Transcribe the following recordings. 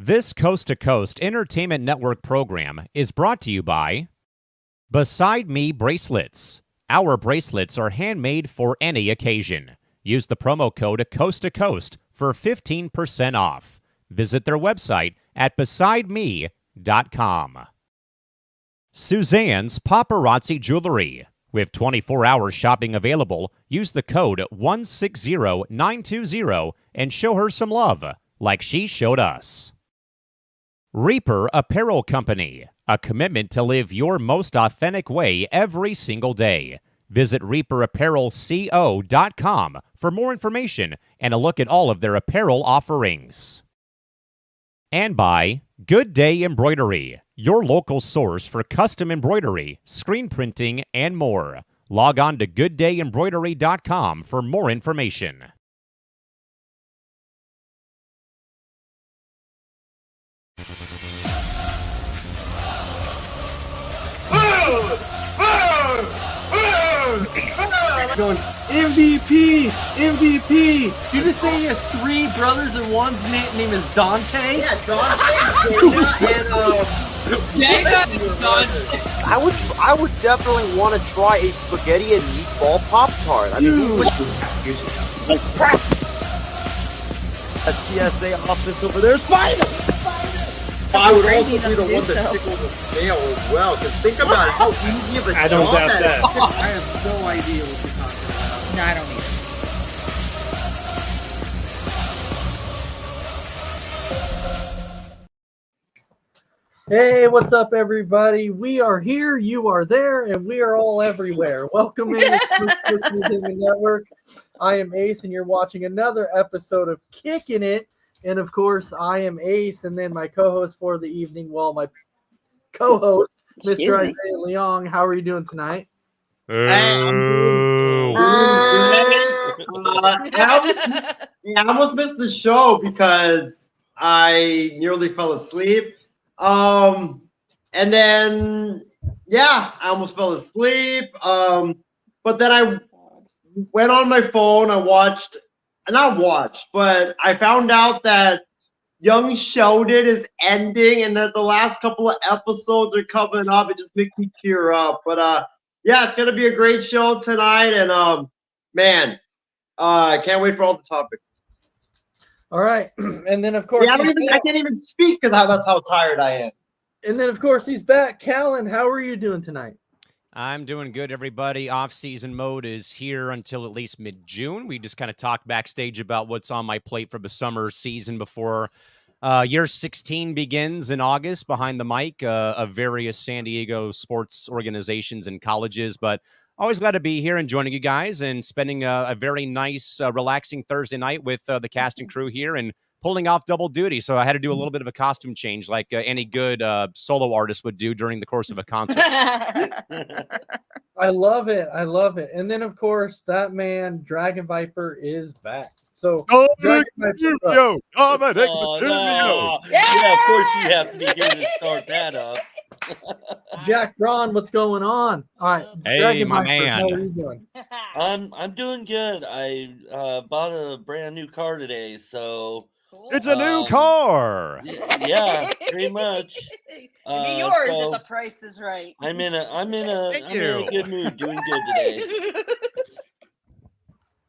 This Coast to Coast Entertainment Network program is brought to you by Beside Me Bracelets. Our bracelets are handmade for any occasion. Use the promo code Coast to Coast for 15% off. Visit their website at besideme.com. Suzanne's Paparazzi Jewelry. With 24-hour shopping available, use the code 160920 and show her some love, like she showed us. Reaper Apparel Company, a commitment to live your most authentic way every single day. Visit reaperapparelco.com for more information and a look at all of their apparel offerings. And by Good Day Embroidery, your local source for custom embroidery, screen printing, and more. Log on to gooddayembroidery.com for more information. Going MVP. Did you just say he has three brothers and one's name is Dante? Yeah, Dante, Dana, and Dante. I would definitely want to try a spaghetti and meatball Pop-Tart. I mean, who would a TSA office over there. Spider! I would also be the one that tickles the snail as well. Because think about how easy of a job that is. I have no idea what you're talking about. No, I don't either. Hey, what's up, everybody? We are here, you are there, and we are all everywhere. Welcome in to the Entertainment Network. I am Ace, and you're watching another episode of Kicking It. And, of course, I am Ace, and then my co-host for the evening, my co-host, Mr. Isaiah Leong. How are you doing tonight? I almost missed the show because I nearly fell asleep. And then, I almost fell asleep. But then I went on my phone. But I found out that Young Sheldon is ending and that the last couple of episodes are coming up. It just makes me tear up. But, it's going to be a great show tonight. And, I can't wait for all the topics. All right. And then, of course, I can't even speak because that's how tired I am. And then, of course, he's back. Callan, how are you doing tonight? I'm doing good, everybody. Off-season mode is here until at least mid-June. We just kind of talked backstage about what's on my plate for the summer season before year 16 begins in August behind the mic of various San Diego sports organizations and colleges. But always glad to be here and joining you guys and spending a very nice, relaxing Thursday night with the cast and crew here and pulling off double duty. So I had to do a little bit of a costume change like any good solo artist would do during the course of a concert. I love it. And then, of course, that man, Dragon Viper, is back. So, Dominic Mysterio! No. Yeah, of course you have to be here to start that up. Jack Braun, what's going on? All right. Hey, Dragon my Viper, man. how are you doing? I'm doing good. I bought a brand new car today, so Cool. It's a new car. yeah, pretty much. It'd be yours if the price is right. I'm in a Thank good mood, doing good today.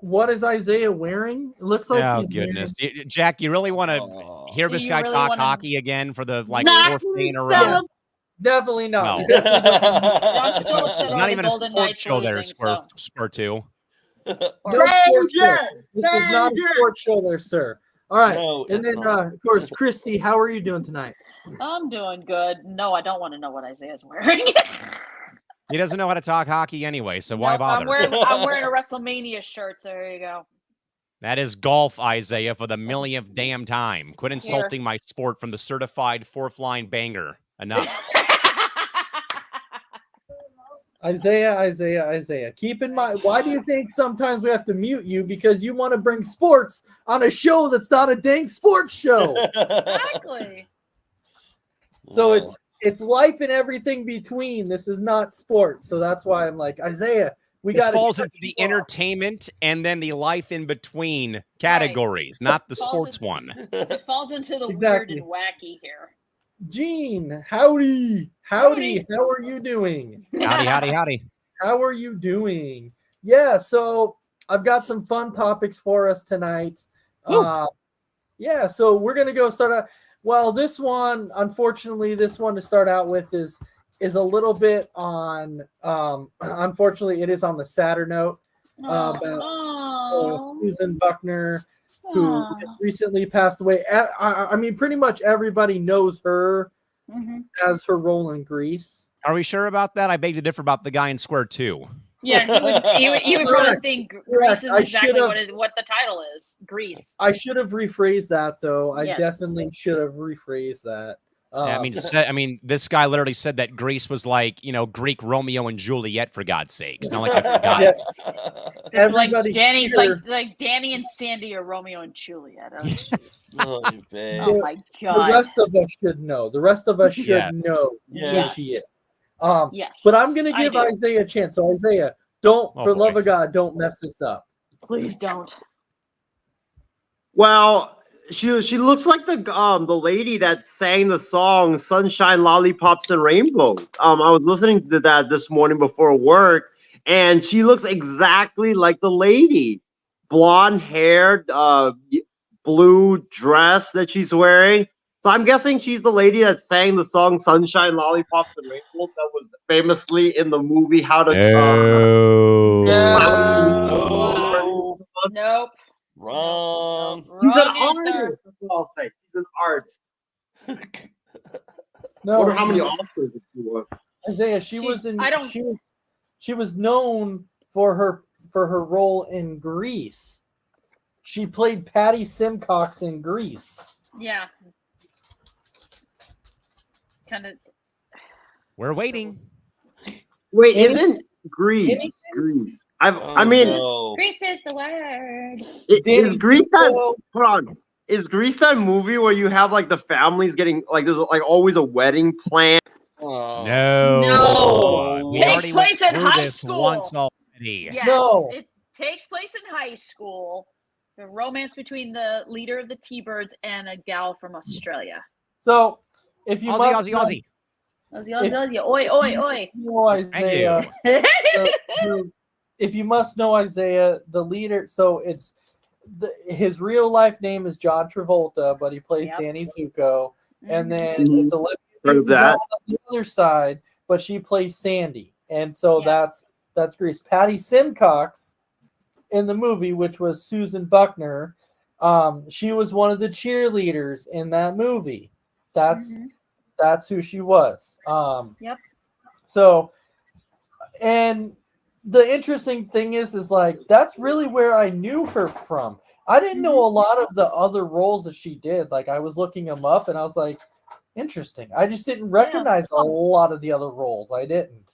What is Isaiah wearing? It looks like Oh, he's goodness. Jack, you really want to hear this You guy really talk wanna- hockey again for the fourth day in a row? Yeah. Definitely not. No. I'm still upset It's about not the even a Golden sports Knights show there, losing, Square 2. No sports show. This is not a sports show there, sir. All right. No, and then, it's not. of course, Christy, how are you doing tonight? I'm doing good. No, I don't want to know what Isaiah's wearing. He doesn't know how to talk hockey anyway, so why Nope, bother? I'm wearing a WrestleMania shirt, so there you go. That is golf, Isaiah, for the millionth damn time. Quit insulting my sport from the certified fourth line banger. Enough. Isaiah. Keep in mind, why do you think sometimes we have to mute you? Because you want to bring sports on a show that's not a dang sports show. Exactly. So it's life and everything between. This is not sports. So that's why I'm like, Isaiah, we This got falls into the entertainment and then the life in between categories, not the Falls sports in- one. It falls into the Exactly. weird and wacky here. Gene, howdy. Howdy. How are you doing? Howdy, howdy, howdy. How are you doing? Yeah, so I've got some fun topics for us tonight. Woo. Yeah, so we're gonna go start out. Well, this one, unfortunately, to start out with is a little bit on. Unfortunately, it is on the sadder note about Susan Buckner, who just recently passed away. I mean, pretty much everybody knows her as her role in Grease. Are we sure about that? I beg to differ about the guy in Square 2. Yeah, he would probably Correct. think Correct. Grease is I exactly should've- what the title is. Grease. I should have rephrased that, though. I Yes. definitely should have rephrased that. Yeah, I mean, this guy literally said that Grease was like, Greek Romeo and Juliet, for God's sakes. Not like I forgot. Yes. Everybody Like Danny, here- like Danny and Sandy are Romeo and Juliet. Oh, jeez. Oh, babe. Oh my the god. rest of us should know. The rest of us should Yes. know Yes. who she is. Yes. But I'm gonna I give do. Isaiah a chance. So Isaiah, don't, Oh, for boy. love of God, don't mess this up. Please don't. Well, she looks like the lady that sang the song "Sunshine, Lollipops, and Rainbows." I was listening to that this morning before work, and she looks exactly like the lady. Blonde hair, blue dress that she's wearing. So I'm guessing she's the lady that sang the song "Sunshine, Lollipops, and Rainbows" that was famously in the movie How to. Oh. No. Nope. Wrong. She's an Wrong answer. artist. That's what I'll say. She's an artist. No, I wonder how many Oscars she won. Isaiah, she was in. I don't- She was known for her role in Grease. She played Patty Simcox in Grease. Yeah. Kind of. We're waiting. Wait, Any- isn't Grease? anything? Grease. Oh, I mean, no. Grease is the word. is Grease that? Zuko- Hold on. Is Grease that movie where you have like the families getting like there's like always a wedding plan? Oh. No. No. We Takes already went place in through high this school. once already. Yes. No. It takes place in high school. The romance between the leader of the T-Birds and a gal from Australia. So, if you Aussie, must Aussie, know- Aussie. Oi, oi, oi. know Isaiah, if you must know Isaiah, the leader. So it's his real life name is John Travolta, but he plays Yep. Danny Zuko, and then Mhm. it's Olivia Heard of Newton-John that. on the other side, but she plays Sandy, and so Yeah. that's Grease. Patty Simcox in the movie, which was Susan Buckner, she was one of the cheerleaders in that movie. That's who she was. Yep. So, and the interesting thing is like that's really where I knew her from. I didn't know a lot of the other roles that she did. Like I was looking them up, and I was like, interesting. I just didn't recognize a lot of the other roles. I didn't.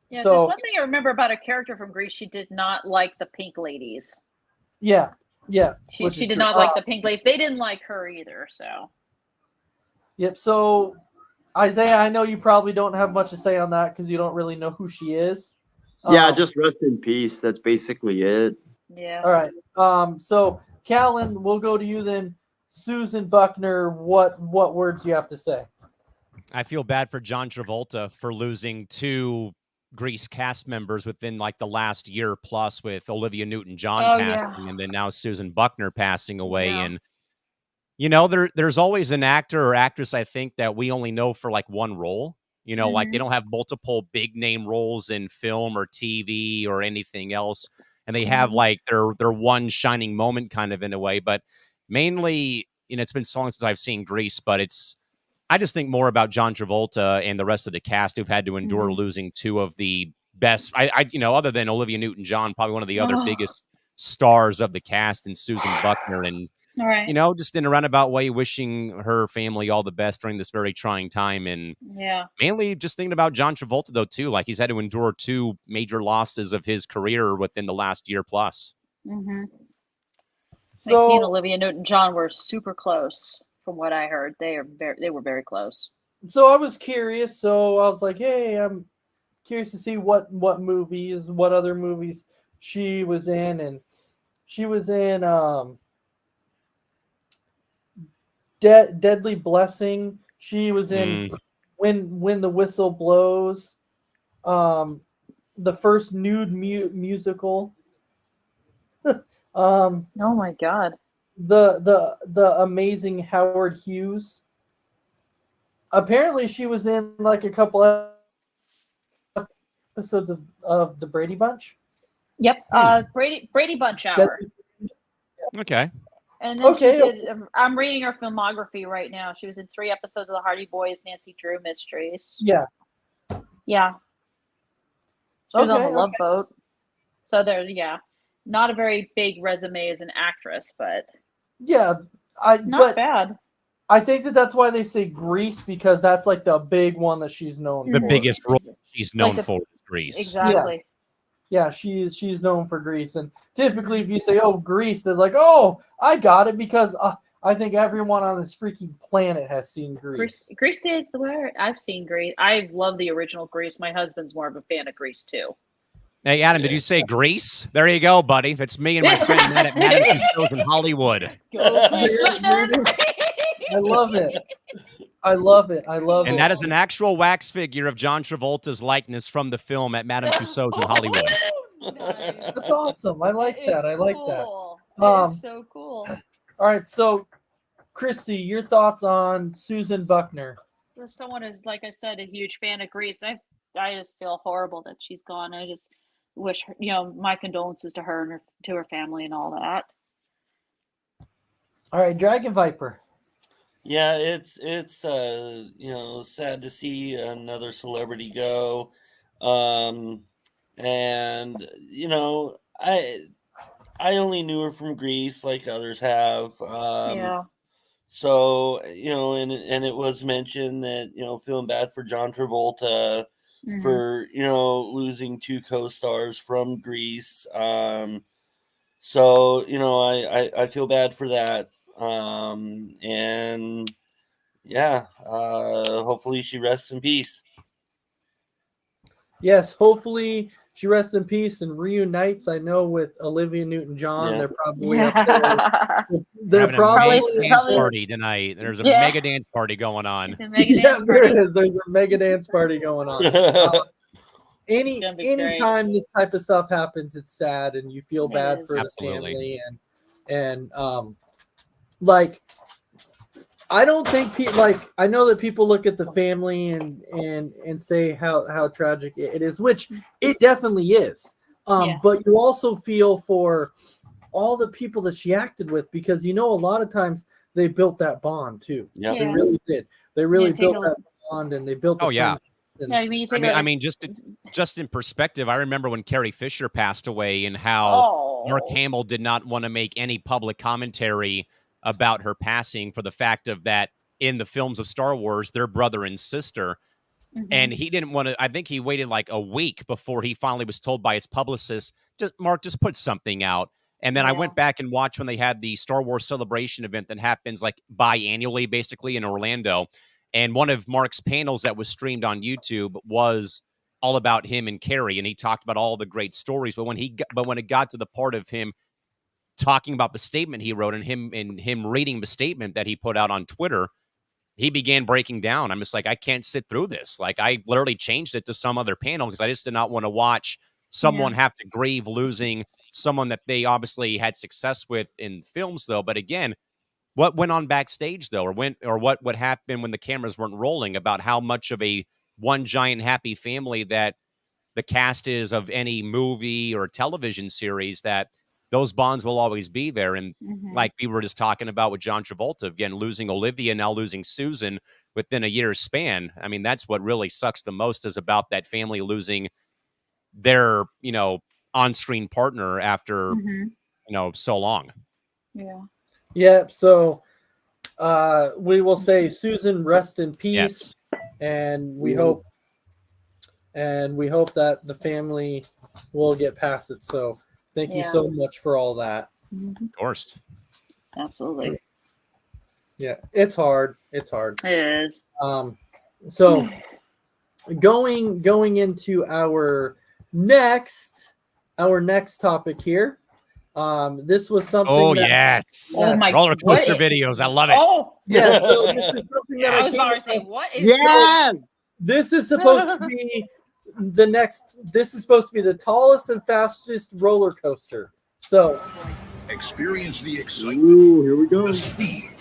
Yeah, So- there's one thing I remember about a character from Greece. She did not like the pink ladies. Yeah. She which is did true. not like the pink ladies. They didn't like her either. So Yep. So, Isaiah, I know you probably don't have much to say on that because you don't really know who she is. Yeah, Um, just rest in peace. That's basically it. yeah. All right. So, Callan, we'll go to you then. Susan Buckner, what words do you have to say? I feel bad for John Travolta for losing 2 Grease cast members within like the last year plus, with Olivia Newton-John Oh, yeah. passing and then now Susan Buckner passing away. Yeah. And there's always an actor or actress, I think, that we only know for like one role. Like they don't have multiple big name roles in film or TV or anything else, and they have like their one shining moment kind of in a way. But mainly, it's been so long since I've seen Grease, but I just think more about John Travolta and the rest of the cast who've had to endure losing 2 of the best. Other than Olivia Newton-John, probably one of the other biggest stars of the cast, and Susan Buckner, and All right. just in a roundabout way, wishing her family all the best during this very trying time, and Yeah. mainly just thinking about John Travolta though too. Like he's had to endure 2 major losses of his career within the last year plus. Mm-hmm. So, he and Olivia Newton-John were super close, from what I heard. They were very close. So I was curious. So I was like, hey, curious to see what other movies she was in, and she was in Deadly Blessing. She was in When the Whistle Blows, the first nude musical. Oh my God. The Amazing Howard Hughes. Apparently, she was in like a couple episodes of the Brady Bunch. Yep. Brady Bunch Hour. Okay. And then she Okay. did. I'm reading her filmography right now. She was in 3 episodes of the Hardy Boys, Nancy Drew Mysteries. Yeah. Yeah. She was on the Okay, Love Boat. So there, yeah, not a very big resume as an actress, but Yeah, not bad. I think that's why they say Grease, because that's like the big one that she's known The for. biggest role she's known Like the- for is Grease. Exactly. Yeah, she's known for Grease, and typically if you say, "Oh, Grease," they're like, "Oh, I got it," because I think everyone on this freaking planet has seen Grease. Grease is the word. I've seen Grease. I love the original Grease. My husband's more of a fan of Grease too. Hey, Adam, did you say Grease? There you go, buddy. That's me and my friend Matt at Madame Tussauds in Hollywood. Go Grease, I love it. I love it. I love it. And that is an actual wax figure of John Travolta's likeness from the film at Madame Tussauds in Hollywood. Nice. That's awesome. I like that. I like that. That is so cool. All right, so Christy, your thoughts on Susan Buckner? For someone who's, like I said, a huge fan of Grease, I just feel horrible that she's gone. I just wish her, my condolences to her and to her family and all that. All right, Dragon Viper. Yeah, it's sad to see another celebrity go. And I only knew her from Grease, like others have. Yeah. So, and it was mentioned that, feeling bad for John Travolta for, losing 2 co-stars from Grease. So, I feel bad for that. And yeah, hopefully she rests in peace. Yes, hopefully she rests in peace and reunites. I know with Olivia Newton-John, Yeah. they're probably up there. They're Having a probably mega dance party tonight. There's a mega dance party going on. It's a mega yeah, dance there party. it is. There's a mega dance party going on. gonna be great. Anytime this type of stuff happens, it's sad and you feel It bad is. for Absolutely. the family and like I don't think I know that people look at the family and say how tragic it is, which it definitely is. Yeah. But you also feel for all the people that she acted with, because a lot of times they built that bond too. Yep. They Yeah. really did. They really take built a that look. bond, and they built. Oh, yeah. Yeah, I mean, you take I mean, just in perspective, I remember when Carrie Fisher passed away and how Oh. Mark Hamill did not want to make any public commentary about her passing for the fact of that in the films of Star Wars, they're brother and sister. And he didn't want to, I think he waited like a week before he finally was told by his publicist, Mark, just put something out. And then I went back and watched when they had the Star Wars Celebration event that happens like biannually, basically in Orlando. And one of Mark's panels that was streamed on YouTube was all about him and Carrie, and he talked about all the great stories. But when it got to the part of him talking about the statement he wrote and him reading the statement that he put out on Twitter, he began breaking down. I'm just like, I can't sit through this. Like, I literally changed it to some other panel because I just did not want to watch someone have to grieve losing someone that they obviously had success with in films, though. But again, what went on backstage, though, or what happened when the cameras weren't rolling, about how much of a one giant happy family that the cast is of any movie or television series, that those bonds will always be there. And like we were just talking about with John Travolta, again, losing Olivia, now losing Susan within a year's span. I mean, that's what really sucks the most, is about that family losing their, on-screen partner after, so long. Yeah. Yep. So we will say, Susan, rest in peace, Yes. and we hope that the family will get past it. So thank you so much for all that. Of course. Absolutely. Yeah, it's hard. It's hard. It is. So going into our next topic here. This was something. Oh, that, yes. Oh my- Roller coaster what videos. I love it. Oh, Yeah, so this is something that I I was came sorry to say, across. what is Yes. This is supposed to be This is supposed to be the tallest and fastest roller coaster. So Experience the excitement, Ooh, here we go. the speed,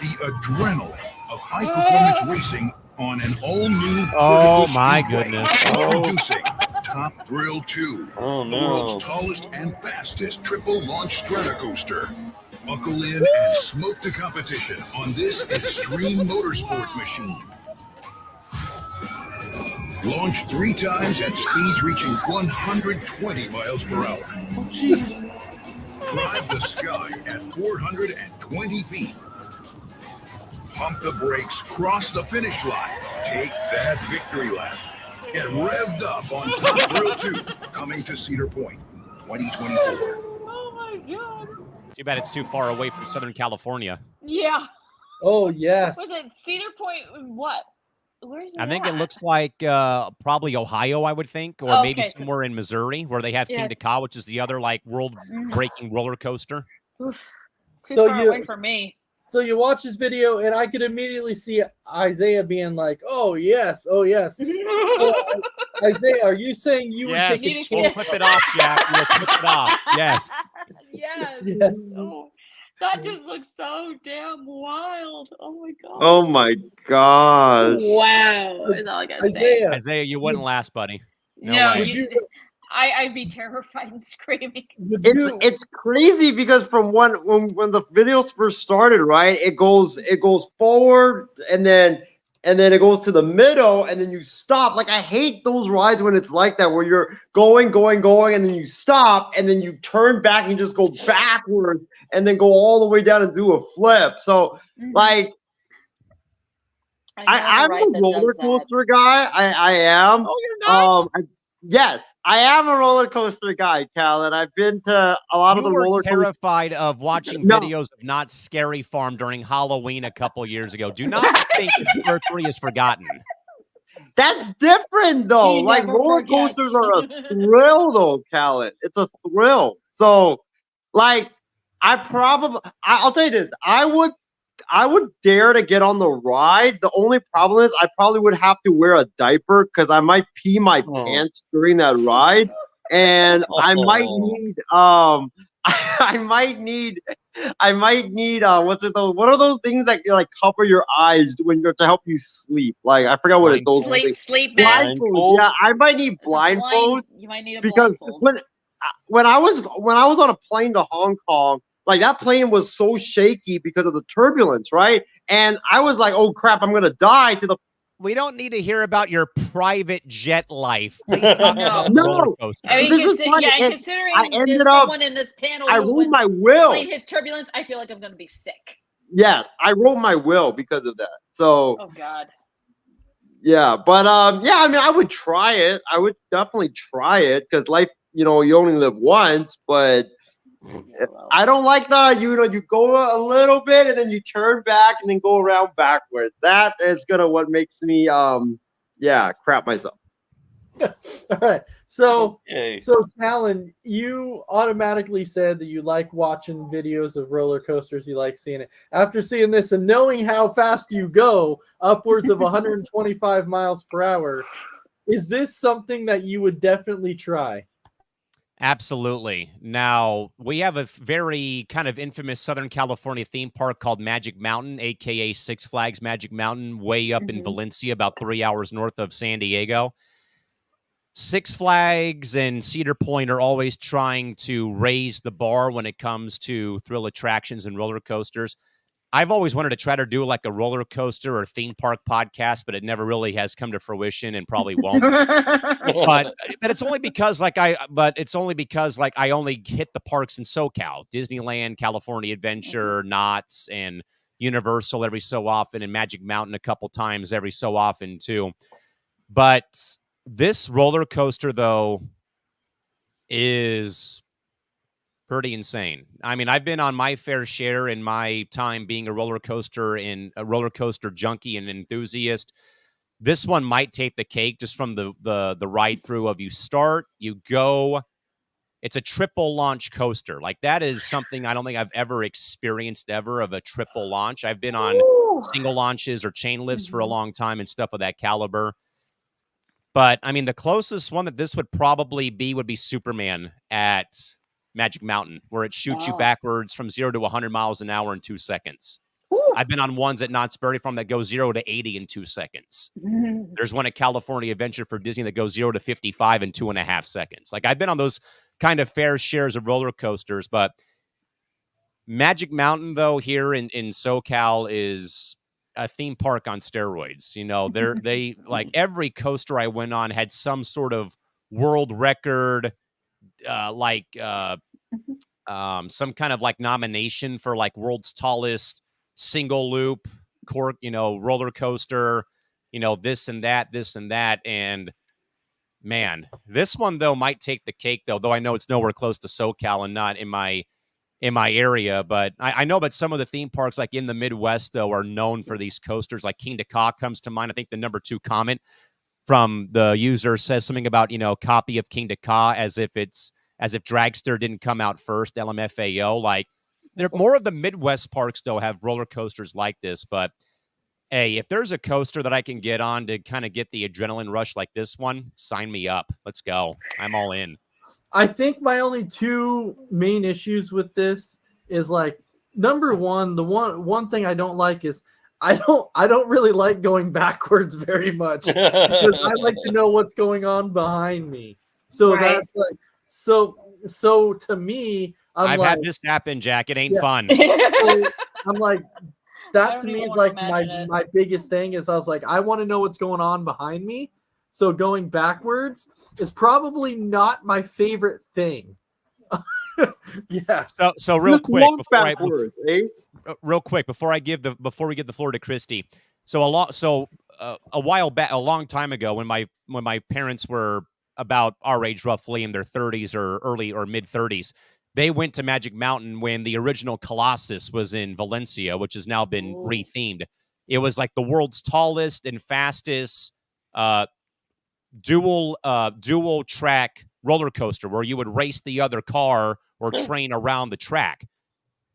the adrenaline of high-performance racing on an all-new Oh, vertical my speedway. goodness. Introducing Top Thrill 2, Oh, the world's no. tallest and fastest triple launch stratocoaster. Buckle in and smoke the competition on this extreme motorsport machine. Launch 3 times at speeds reaching 120 miles per hour. Drive the sky at 420 feet. Pump the brakes, cross the finish line. Take that victory lap. Get revved up on Top Thrill 2, coming to Cedar Point, 2024. Oh my god. Too bad it's too far away from Southern California. Yeah. oh yes. Was it Cedar Point? What? Where's it I think it at? looks like probably Ohio, I would think, or maybe Okay, so- somewhere in Missouri where they have Yeah. Kingda Ka, which is the other like world-breaking roller coaster. Oof. Too So far you- away from me. So you watch this video, and I could immediately see Isaiah being like, "Oh yes, oh yes." So, Isaiah, are you saying you Yes, would take a Need to we'll chance? clip it off, Jack. We'll clip it off. Yes. Yes. Yes. Oh, that just looks so damn wild. Oh my god. Oh my gosh. Wow. Is all I gotta say. Isaiah, Isaiah, you wouldn't last, buddy. No No, way. Would you- I'd be terrified and screaming. would It's you? it's crazy because from when the videos first started, right? It goes forward and then it goes to the middle and then you stop. Like I hate those rides when it's like that where you're going and then you stop and then you turn back and just go backwards and then go all the way down and do a flip. So like I'm a roller coaster guy. I am. Oh, you're not. Yes, I am a roller coaster guy, Cal, and I've been to a lot of You the were roller coasters. terrified of watching No. videos of Not Scary Farm during Halloween a couple years ago. Do not think Square 3 is forgotten. That's different, though. He Like never roller forgets. coasters are a thrill, though, Callan. It's a thrill. So, like, I'll tell you this. I would dare to get on the ride. The only problem is I probably would have to wear a diaper because I might pee my Oh. pants during that ride, and I might Oh. need I might need what's it those? What are those things that like cover your eyes when you're to help you sleep? Like I forgot what it those Sleep, things. sleep mask. Blindfold. Yeah, I might need It's a blind- blindfold You might need a because blindfold. when I was on a plane to Hong Kong, like that plane was so shaky because of the turbulence, right? And I was like, "Oh crap, I'm gonna die!" To the We don't need to hear about your private jet life. Please talk No. about the No. roller coaster. I mean, This is funny. And considering I ended there's up- someone in this panel I who rode when my will. plane hits turbulence, I feel like I'm gonna be sick. Yes, I wrote my will because of that. So Oh God. yeah, but yeah, I mean, I would try it. I would definitely try it because life, you only live once. But Yeah, well. I don't like you go a little bit and then you turn back and then go around backwards. That is what makes me crap myself. All right. So Okay. Callan, you automatically said that you like watching videos of roller coasters. You like seeing it. After seeing this and knowing how fast you go, upwards of 125 miles per hour, is this something that you would definitely try? Absolutely. Now, we have a very kind of infamous Southern California theme park called Magic Mountain, aka Six Flags Magic Mountain, way up in Mhm. Valencia, about 3 hours north of San Diego. Six Flags and Cedar Point are always trying to raise the bar when it comes to thrill attractions and roller coasters. I've always wanted to try to do like a roller coaster or theme park podcast, but it never really has come to fruition and probably won't. but it's only because I only hit the parks in SoCal, Disneyland, California Adventure, Knott's, and Universal every so often, and Magic Mountain a couple times every so often too. But this roller coaster though is pretty insane. I mean, I've been on my fair share in my time being a roller coaster junkie and enthusiast. This one might take the cake just from the ride through of you start, you go. It's a triple launch coaster. Like that is something I don't think I've ever experienced ever of a triple launch. I've been on Ooh. single launches or chain lifts for a long time and stuff of that caliber. But I mean, the closest one that this would probably be would be Superman at Magic Mountain, where it shoots you Wow. backwards from 0 to 100 miles an hour in 2 seconds. Ooh. I've been on ones at Knott's Berry Farm that go 0 to 80 in 2 seconds. There's one at California Adventure for Disney that goes 0 to 55 in 2.5 seconds. Like I've been on those kind of fair shares of roller coasters, but Magic Mountain though here in SoCal is a theme park on steroids. You know, they like every coaster I went on had some sort of world record, some kind of like nomination for like world's tallest single loop roller coaster, this and that. And man, this one though might take the cake though I know it's nowhere close to SoCal and not in my area. But I know that some of the theme parks like in the Midwest though are known for these coasters. Like Kingda Ka comes to mind. I think the number 2 comment from the user says something about, copy of Kingda Ka as if Dragster didn't come out first, LMFAO. Like more of the Midwest parks though have roller coasters like this. But hey, if there's a coaster that I can get on to kind of get the adrenaline rush like this one, sign me up. Let's go. I'm all in. I think my only 2 main issues with this is like number one, the one thing I don't like is I don't really like going backwards very much because I like to know what's going on behind me. So Right. that's like so to me, I've had this happen, Jack. It ain't fun. I'm like I that don't to me even is wanna like imagine it. my biggest thing is I was like I want to know what's going on behind me. So going backwards is probably not my favorite thing. Yeah. So real Just quick walk before backwards, Ace. real quick before we give the floor to Christy. So a while back, a long time ago, when my parents were about our age, roughly in their 30s or early or mid 30s, they went to Magic Mountain when the original Colossus was in Valencia, which has now been rethemed. It was like the world's tallest and fastest dual track roller coaster where you would race the other car or train around the track.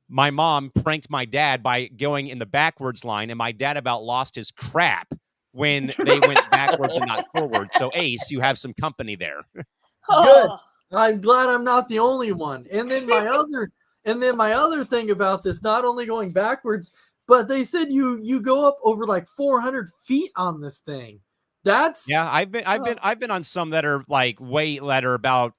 My mom pranked my dad by going in the backwards line, and my dad about lost his crap when they went backwards and not forward. So Ace, you have some company there. Oh. I'm glad I'm not the only one. And then my other thing about this, not only going backwards, but they said you go up over like 400 feet on this thing. That's I've been on some that are like that are about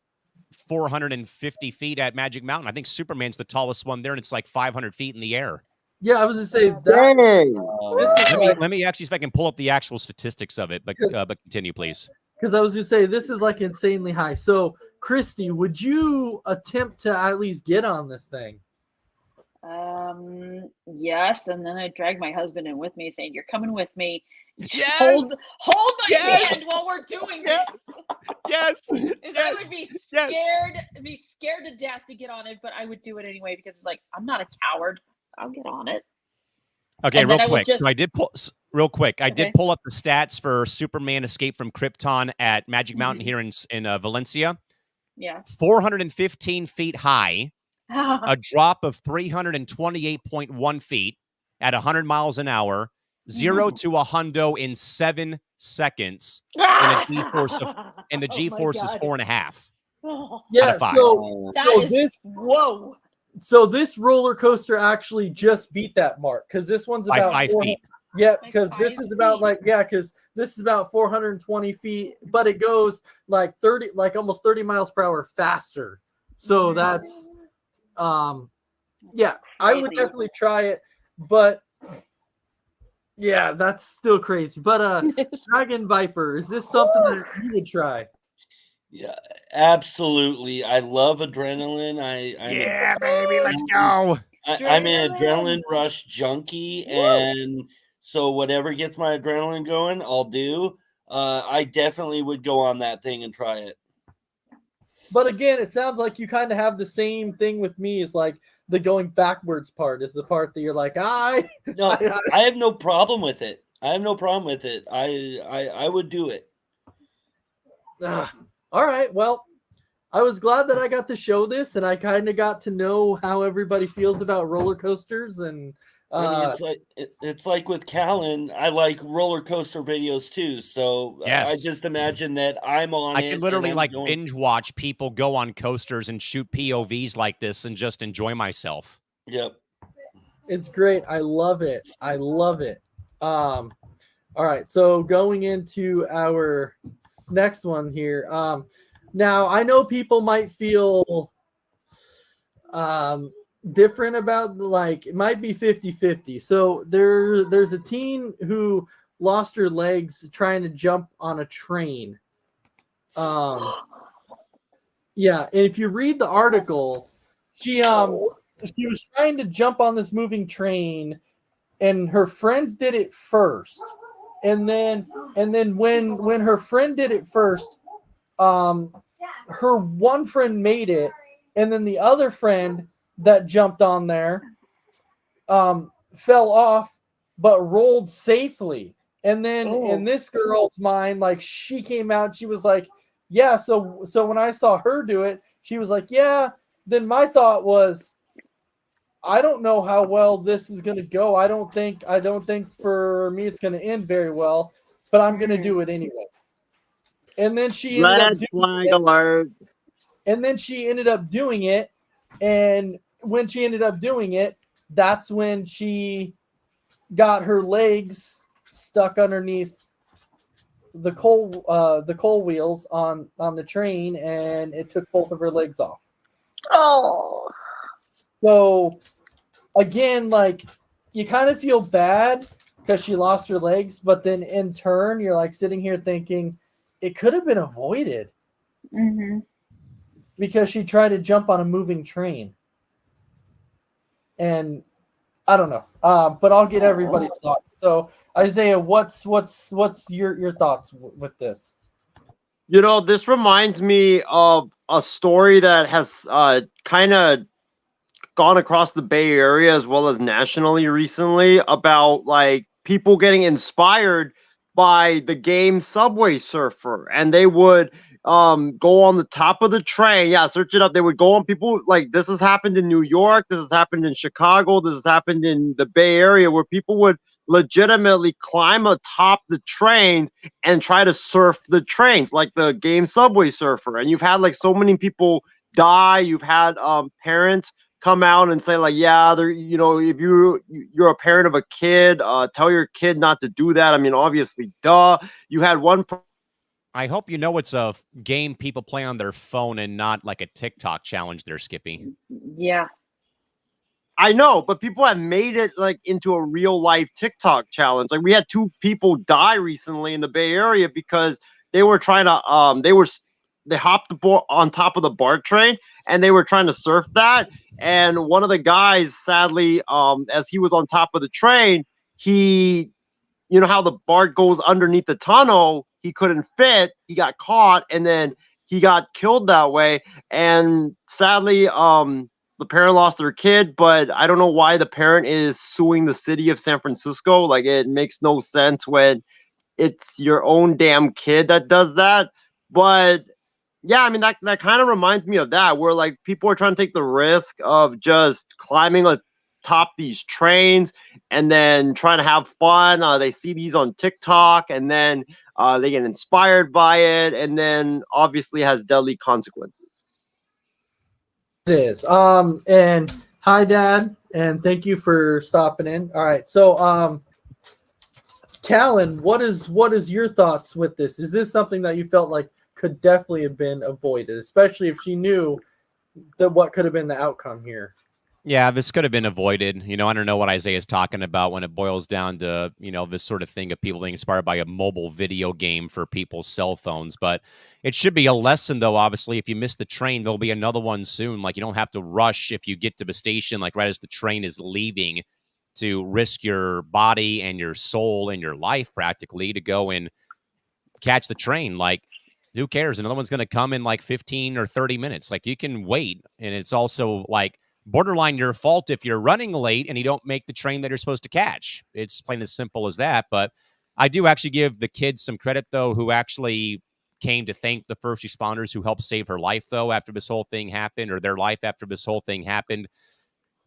450 feet at Magic Mountain. I think Superman's the tallest one there, and it's like 500 feet in the air. Yeah, I was gonna say that. Dang. This is Let me actually see if I can pull up the actual statistics of it. But continue, please. because I was gonna say this is like insanely high. So, Christy, would you attempt to at least get on this thing? Yes, and then I dragged my husband in with me, saying, "You're coming with me. Yes! Hold my Yes! hand while we're doing Yes! this." Yes. Is I would be Yes. scared to death to get on it, but I would do it anyway because it's like I'm not a coward. I'll get on it. Okay, And then real I would quick. just- So I did pull real quick. I Okay. did pull up the stats for Superman Escape from Krypton at Magic Mountain here in Valencia. Yeah. 415 feet high, a drop of 328.1 feet at 100 miles an hour, 0 to a hundo in 7 seconds, and the G-force is 4.5. Oh, Yeah. of 5. So that so is this whoa. so this roller coaster actually just beat that mark because this one's By about 5 400 feet. Yeah, By because this 5 is about feet. because this is about 420 feet, but it goes like almost 30 miles per hour faster. So that's yeah, I would Crazy. definitely try it, but yeah, that's still crazy. But Dragon Viper, is this something that you would try? Yeah, absolutely. I love adrenaline. Baby, let's go. I'm an adrenaline rush junkie, and so whatever gets my adrenaline going, I'll do. I definitely would go on that thing and try it. But again, it sounds like you kind of have the same thing with me. Is like the going backwards part is the part that you're like, No, I have no problem with it. I have no problem with it. I would do it. All right. Well, I was glad that I got to show this, and I kind of got to know how everybody feels about roller coasters. And I mean, it's like with Callan, I like roller coaster videos too. So Yes. I just imagine that I'm on I it. could literally and I'm like going- binge watch people go on coasters and shoot POVs like this and just enjoy myself. Yep. it's great. I love it. I love it. All right. So going into our next one here. Now I know people might feel different about, like, it might be 50-50. So there's a teen who lost her legs trying to jump on a train. Yeah, and if you read the article, she was trying to jump on this moving train, and her friends did it first. And then when her friend did it first, her one friend made it, and then the other friend that jumped on there fell off but rolled safely. And then in this girl's mind, like, she came out, she was like, yeah, so when I saw her do it, she was like, yeah, then my thought was, I don't know how well this is going to go. I don't think for me it's going to end very well, but I'm going to do it anyway. And then she ended up doing it. Alert. And then she ended up doing it. And when she ended up doing it, that's when she got her legs stuck underneath the coal wheels on the train, and it took both of her legs off. Oh. So again, like, you kind of feel bad because she lost her legs, but then in turn, you're like sitting here thinking it could have been avoided. Mm-hmm. Because she tried to jump on a moving train. And I don't know. But I'll get everybody's thoughts. So Isaiah, what's your thoughts with this? You know, this reminds me of a story that has kind of gone across the Bay Area as well as nationally recently about, like, people getting inspired by the game Subway Surfer, and they would go on the top of the train. Yeah, search it up. They would go on, people, like, this has happened in New York, this has happened in Chicago, this has happened in the Bay Area, where people would legitimately climb atop the trains and try to surf the trains, like the game Subway Surfer. And you've had, like, so many people die. You've had parents come out and say, like, yeah, they're, you know, if you're a parent of a kid, tell your kid not to do that. I mean, obviously, duh. You had one. I hope you know it's a game people play on their phone and not like a TikTok challenge there, Skippy. Yeah. I know, but people have made it, like, into a real life TikTok challenge. Like, we had 2 people die recently in the Bay Area because they were trying to they hopped on top of the BART train and they were trying to surf that. And one of the guys, sadly, as he was on top of the train, you know how the BART goes underneath the tunnel, he couldn't fit, he got caught, and then he got killed that way. And sadly, the parent lost their kid, but I don't know why the parent is suing the city of San Francisco. Like, it makes no sense when it's your own damn kid that does that. But yeah, I mean, that kind of reminds me of that, where, like, people are trying to take the risk of just climbing atop these trains and then trying to have fun. They see these on TikTok, and then they get inspired by it, and then obviously has deadly consequences. It is. And hi, Dad, and thank you for stopping in. All right. So Callan, what is your thoughts with this? Is this something that you felt like could definitely have been avoided, especially if she knew that what could have been the outcome here? Yeah, this could have been avoided. You know, I don't know what Isaiah's talking about when it boils down to, you know, this sort of thing of people being inspired by a mobile video game for people's cell phones. But it should be a lesson, though, obviously. If you miss the train, there'll be another one soon. Like, you don't have to rush if you get to the station, like, right as the train is leaving, to risk your body and your soul and your life practically to go and catch the train. Like, who cares? Another one's going to come in like 15 or 30 minutes. Like, you can wait. And it's also like borderline your fault if you're running late and you don't make the train that you're supposed to catch. It's plain as simple as that. But I do actually give the kids some credit, though, who actually came to thank the first responders who helped save her life, though, after this whole thing happened, or their life after this whole thing happened.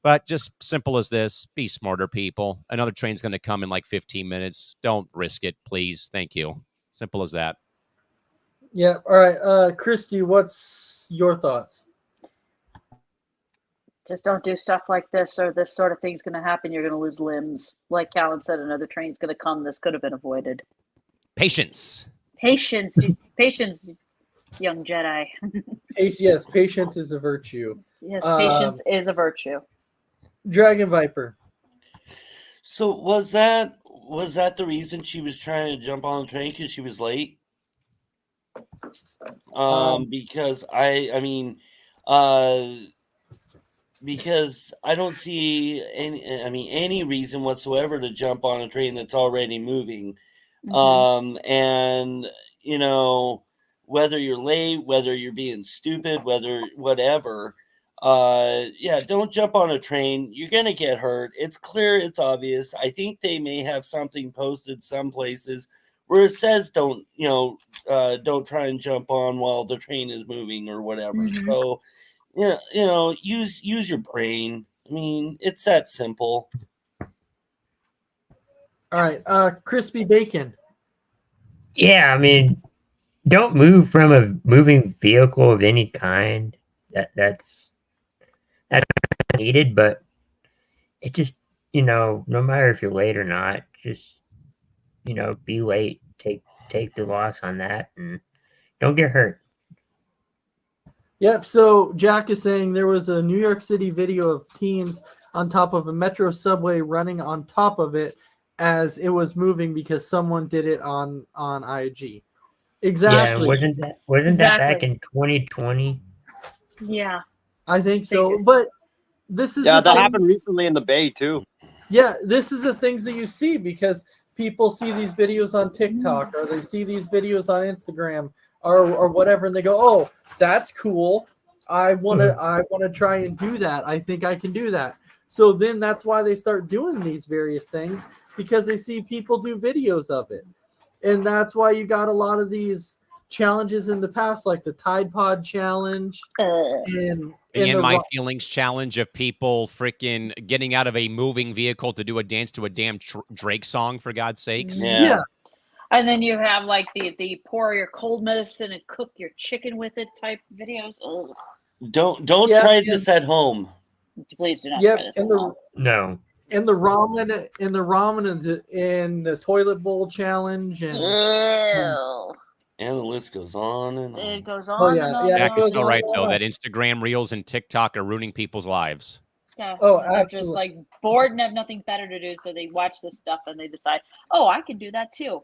But just simple as this, be smarter, people. Another train's going to come in like 15 minutes. Don't risk it, please. Thank you. Simple as that. Yeah. All right. Christy, what's your thoughts? Just don't do stuff like this, or this sort of thing's going to happen. You're going to lose limbs. Like Callan said, another train's going to come. This could have been avoided. Patience. Patience, patience, young Jedi. Yes, patience is a virtue. Yes, patience is a virtue. Dragon Viper. So was that the reason she was trying to jump on the train, because she was late? Because because I don't see any reason whatsoever to jump on a train that's already moving. And whether you're late, whether you're being stupid, whether whatever, don't jump on a train. You're gonna get hurt. It's clear, it's obvious. I think they may have something posted some places where it says don't try and jump on while the train is moving or whatever. So use your brain. I mean, it's that simple. All right, Crispy Bacon. Yeah, I mean, don't move from a moving vehicle of any kind. That's needed, but it just, no matter if you're late or not, just, be late. Take the loss on that and don't get hurt. Yep, so Jack is saying there was a New York City video of teens on top of a metro subway running on top of it as it was moving because someone did it on IG. Exactly. Yeah, wasn't that back in 2020? Yeah. I think so. But this is that happened recently in the Bay too. Yeah, this is the things that you see because people see these videos on TikTok or they see these videos on Instagram or whatever, and they go, "Oh, that's cool. I want to try and do that. I think I can do that." So then that's why they start doing these various things, because they see people do videos of it. And that's why you got a lot of these challenges in the past, like the Tide Pod challenge and In My Feelings challenge of people freaking getting out of a moving vehicle to do a dance to a damn Drake song, for God's sakes. Yeah. And then you have like the pour your cold medicine and cook your chicken with it type videos. Ugh. Don't try this at home. Please do not try this at home. No. And the ramen and the toilet bowl challenge and Ew. And the list goes on and on. It goes on. Oh, yeah, and on yeah, and Jack on is so and right, on. though, that Instagram Reels and TikTok are ruining people's lives. Yeah, Oh, they're just absolutely. like bored and have nothing better to do, so they watch this stuff and they decide, "Oh, I can do that too."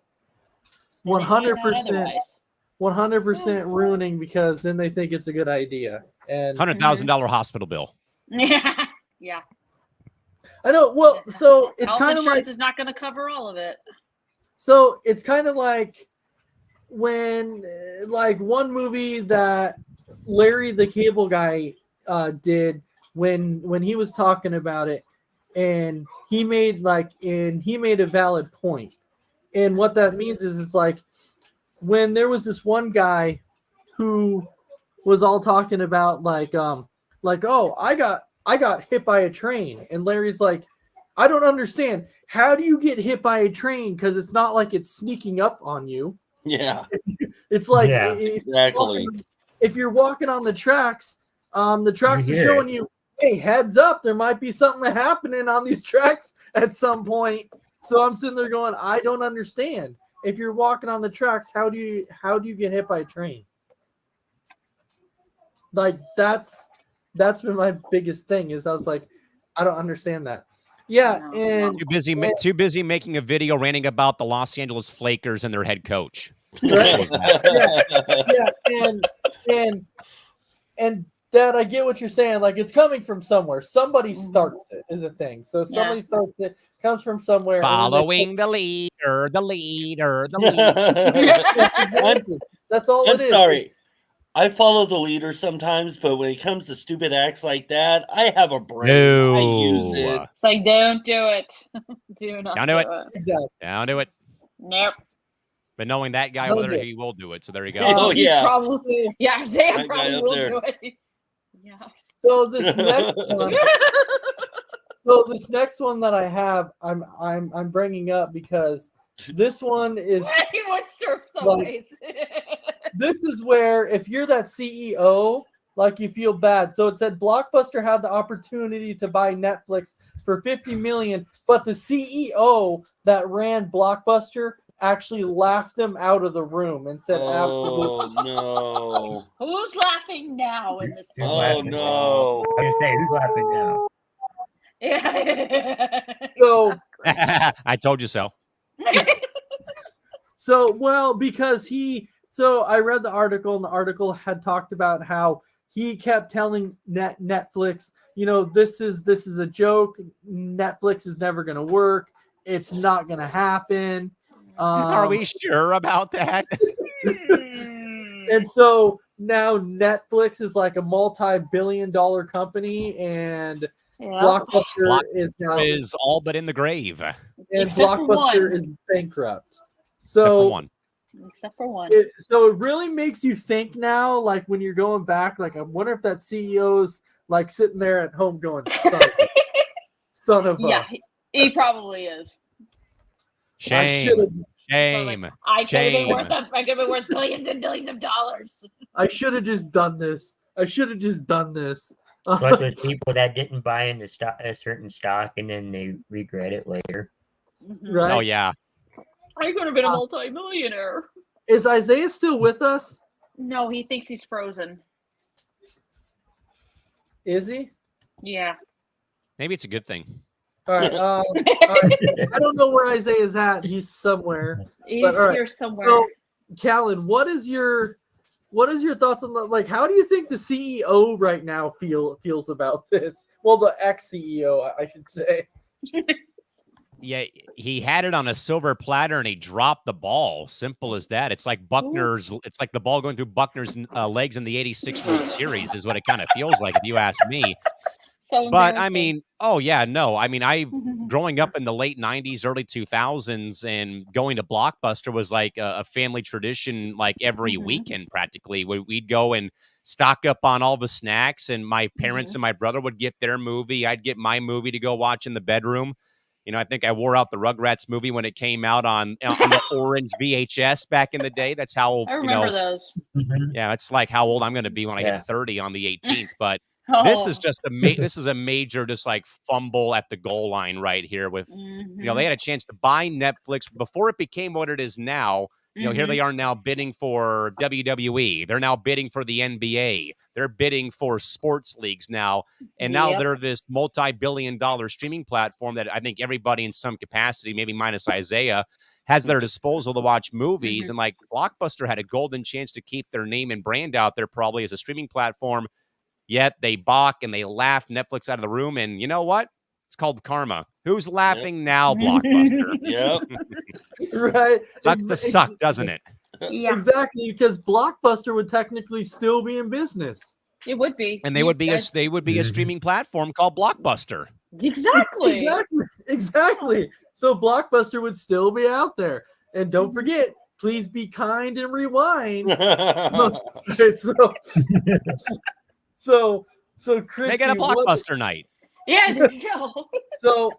And they hang out 100%, otherwise. 100% ruining, because then they think it's a good idea. And $100,000 hospital bill. Yeah, yeah. I know. Well, so it's Health kind of insurance like is not going to cover all of it. So it's kind of like when, like one movie that Larry the Cable Guy did when he was talking about it, and he made a valid point. And what that means is it's like when there was this one guy who was all talking about oh, I got hit by a train, and Larry's like, I don't understand. How do you get hit by a train? Because it's not like it's sneaking up on you. Yeah, It's like exactly. If you're walking on the tracks are Yeah. showing you, hey, heads up, there might be something happening on these tracks at some point. So I'm sitting there going, I don't understand. If you're walking on the tracks, how do you get hit by a train? Like that's been my biggest thing, is I was like, I don't understand that. Yeah, and Too busy making a video ranting about the Los Angeles Flakers and their head coach. Right. and Dad, I get what you're saying. Like, it's coming from somewhere. Somebody starts it, is a thing. So somebody starts it, comes from somewhere. Following the leader. Exactly. That's all I'm it is. sorry. I follow the leader sometimes, but when it comes to stupid acts like that, I have a brain. I use it. It's like, don't do it. Do not Don't do do it. it. Exactly. Don't do it. Nope. But knowing that guy, No, whether no. he will do it. So there you go. Oh, He yeah. Probably. Yeah, Isaiah That guy probably up will there. do it. Yeah. So this next one, that I have, I'm bringing up because this one is He would surf some Like- ways. this is where if you're that CEO, like you feel bad. So it said Blockbuster had the opportunity to buy Netflix for $50 million, but the CEO that ran Blockbuster actually laughed him out of the room and said, "Absolutely." Oh no! Who's laughing now in this? Who's Oh laughing now? no! I was gonna say, who's laughing now? Yeah. So I told you so. because so I read the article, and the article had talked about how he kept telling Netflix, this is a joke. Netflix is never going to work. It's not going to happen. Are we sure about that? And so now Netflix is like a multi-billion-dollar company, and Yeah. Blockbuster is now Is all but in the grave. and Except for Blockbuster one. is bankrupt. Except So for one. Except for one. it really makes you think now, like when you're going back, like I wonder if that CEO's like sitting there at home going, son of a. Yeah, he probably is. Shame. Shame. I could have been Shame. worth billions and billions of dollars. I should have just done this. Like those people that didn't buy into a certain stock and then they regret it later. Right? Oh yeah. I could have been a multi-millionaire. Is Isaiah still with us? No, he thinks he's frozen. Is he? Yeah. Maybe it's a good thing. All right. I don't know where Isaiah's at. He's somewhere. He's But, all right. here somewhere. So, Callan, what is your thoughts on like how do you think the CEO right now feels about this? Well, the ex-CEO, I should say. Yeah, he had it on a silver platter and he dropped the ball. Simple as that. It's like Buckner's. It's like the ball going through Buckner's legs in the '86 World Series is what it kind of feels like, if you ask me. So But I embarrassing. mean, oh yeah, no. I mean, growing up in the late '90s, early 2000s, and going to Blockbuster was like a family tradition. Like every weekend, practically, we'd go and stock up on all the snacks, and my parents and my brother would get their movie. I'd get my movie to go watch in the bedroom. I think I wore out the Rugrats movie when it came out on the orange VHS back in the day. That's how I remember those. Yeah, it's like how old I'm going to be when I Yeah. hit 30 on the 18th. But Oh. this is just this is a major just like fumble at the goal line right here with they had a chance to buy Netflix before it became what it is now. Here they are now bidding for WWE. They're now bidding for the NBA. They're bidding for sports leagues now. And now Yep. they're this multi-billion-dollar streaming platform that I think everybody in some capacity, maybe minus Isaiah, has at their disposal to watch movies. And like Blockbuster had a golden chance to keep their name and brand out there probably as a streaming platform. Yet they balk and they laugh Netflix out of the room. And you know what? It's called karma. Who's laughing now, Blockbuster? Yep. Right? Sucks to suck, doesn't it? Yeah, Exactly, because Blockbuster would technically still be in business. it would be. And they would be a streaming platform called Blockbuster. Exactly. Exactly. So Blockbuster would still be out there. And don't forget, please be kind and rewind. Okay, so Christy, They get a Blockbuster night. Yeah, there you go. So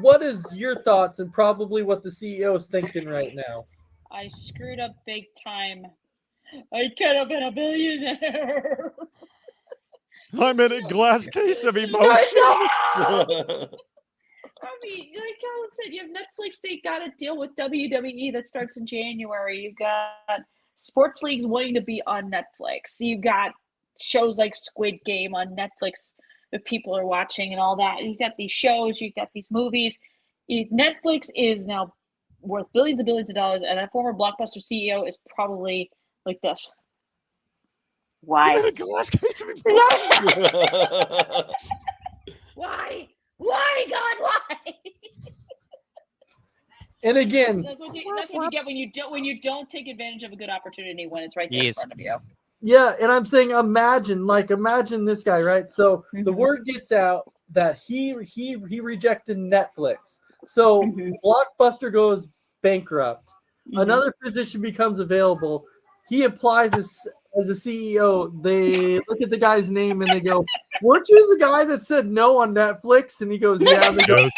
what is your thoughts and probably what the CEO is thinking right now? I screwed up big time. I could have been a billionaire. I'm in a glass case of emotion. I mean, like Alan said, you have Netflix. They got a deal with WWE that starts in January. You've got sports leagues wanting to be on Netflix. You've got shows like Squid Game on Netflix that people are watching and all that. You've got these shows. You've got these movies. Netflix is now worth billions and billions of dollars, and that former Blockbuster CEO is probably like this. Why? I'm in a glass case of emotion. Why? Why, God? Why? And again, That's what you get when you don't take advantage of a good opportunity when it's right there in Yes. front of you. yeah, and I'm saying imagine this guy, right? So the Mhm. word gets out that he rejected Netflix. So Mhm. Blockbuster goes bankrupt. Another position becomes available. He applies as a CEO. They look at the guy's name and they go, "Weren't you the guy that said no on Netflix?" And he goes, "Yeah." And they go,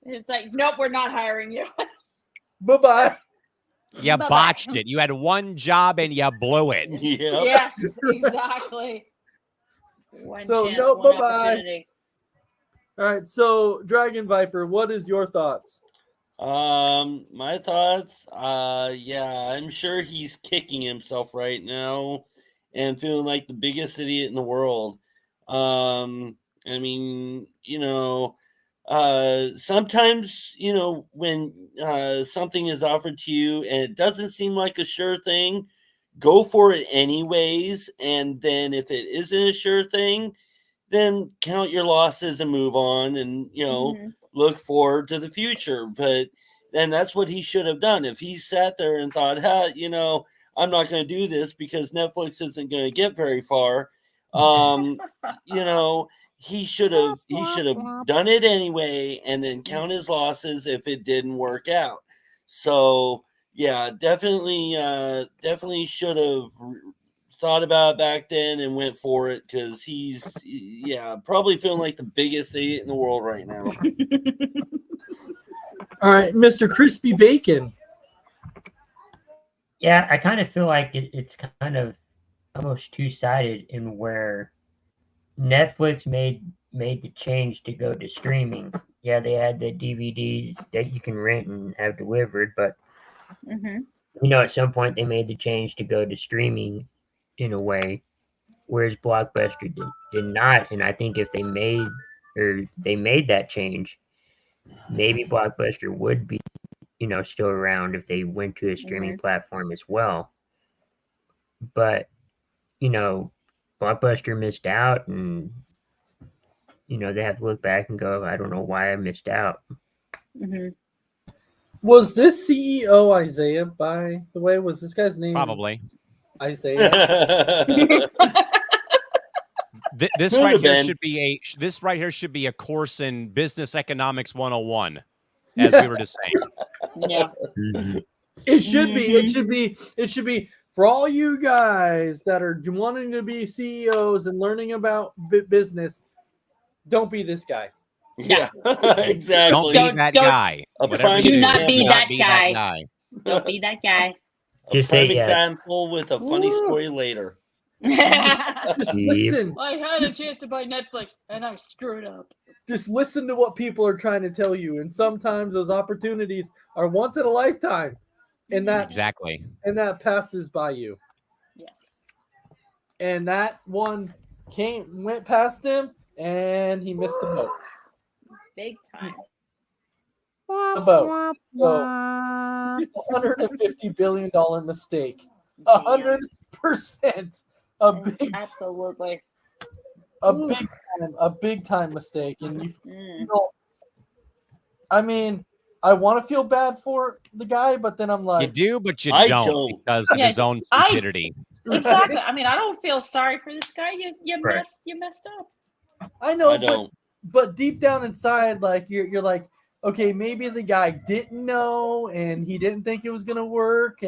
It's like, nope, we're not hiring you. "Bye-bye." You Bye-bye. botched it. You had one job and you blew it. Yeah. Yes, exactly. One So, chance, no, one bye-bye. opportunity. All right, so Dragon Viper, what is your thoughts? My thoughts, yeah, I'm sure he's kicking himself right now and feeling like the biggest idiot in the world. I mean, sometimes, when something is offered to you and it doesn't seem like a sure thing, go for it anyways. And then if it isn't a sure thing, then count your losses and move on and, look forward to the future. But then that's what he should have done. If he sat there and thought, I'm not going to do this because Netflix isn't going to get very far. He should have done it anyway and then count his losses if it didn't work out. So yeah, definitely should have thought about it back then and went for it, because he's probably feeling like the biggest idiot in the world right now. All right, Mr. Crispy Bacon. Yeah, I kind of feel like it's kind of almost two-sided in where Netflix made the change to go to streaming. Yeah, they had the DVDs that you can rent and have delivered, but at some point they made the change to go to streaming in a way, whereas Blockbuster did not. And I think if they made that change, maybe Blockbuster would be still around if they went to a streaming platform as well. But Blockbuster missed out, and they have to look back and go, I don't know why I missed out. Was this CEO Isaiah, by the way? Was this guy's name Probably. Isaiah? This Could right have here been. should be a course in Business Economics 101, as we were just saying. Yeah. It should be. It should be for all you guys that are wanting to be CEOs and learning about business. Don't be this guy. Yeah, exactly. Don't be that guy. A Whatever prime you Do not do, be do that be guy. Don't be that guy. A Just prime say yes. example with a funny story later. Just listen. I had a chance to buy Netflix and I screwed up. Just listen to what people are trying to tell you, and sometimes those opportunities are once in a lifetime, and that Exactly. passes by you. Yes. And that one went past him, and he missed the boat. Big time. The boat. So it's $150 billion mistake. 100%. Absolutely. A big time mistake. And Mm. I mean, I want to feel bad for the guy, but then I'm You like, do, but you I don't don't. because of Yeah, his own I- stupidity. Exactly. I mean, I don't feel sorry for this guy. You Right. messed up. I know, I don't. but deep down inside, like you're like, okay, maybe the guy didn't know and he didn't think it was gonna work,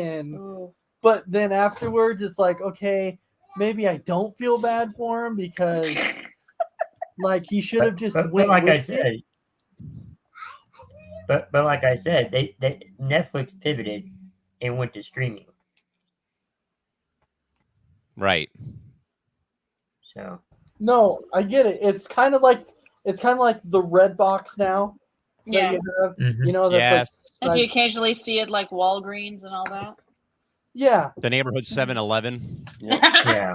but then afterwards it's like, okay, maybe I don't feel bad for him because like he should have just But went like I with it. said, but like I said, they Netflix pivoted and went to streaming. Right. So No, I get it. It's kind of like the red box now. that Yeah. you have, Mhm. that's Yes. And you occasionally see it like Walgreens and all that. yeah. The neighborhood 7-Eleven. yeah.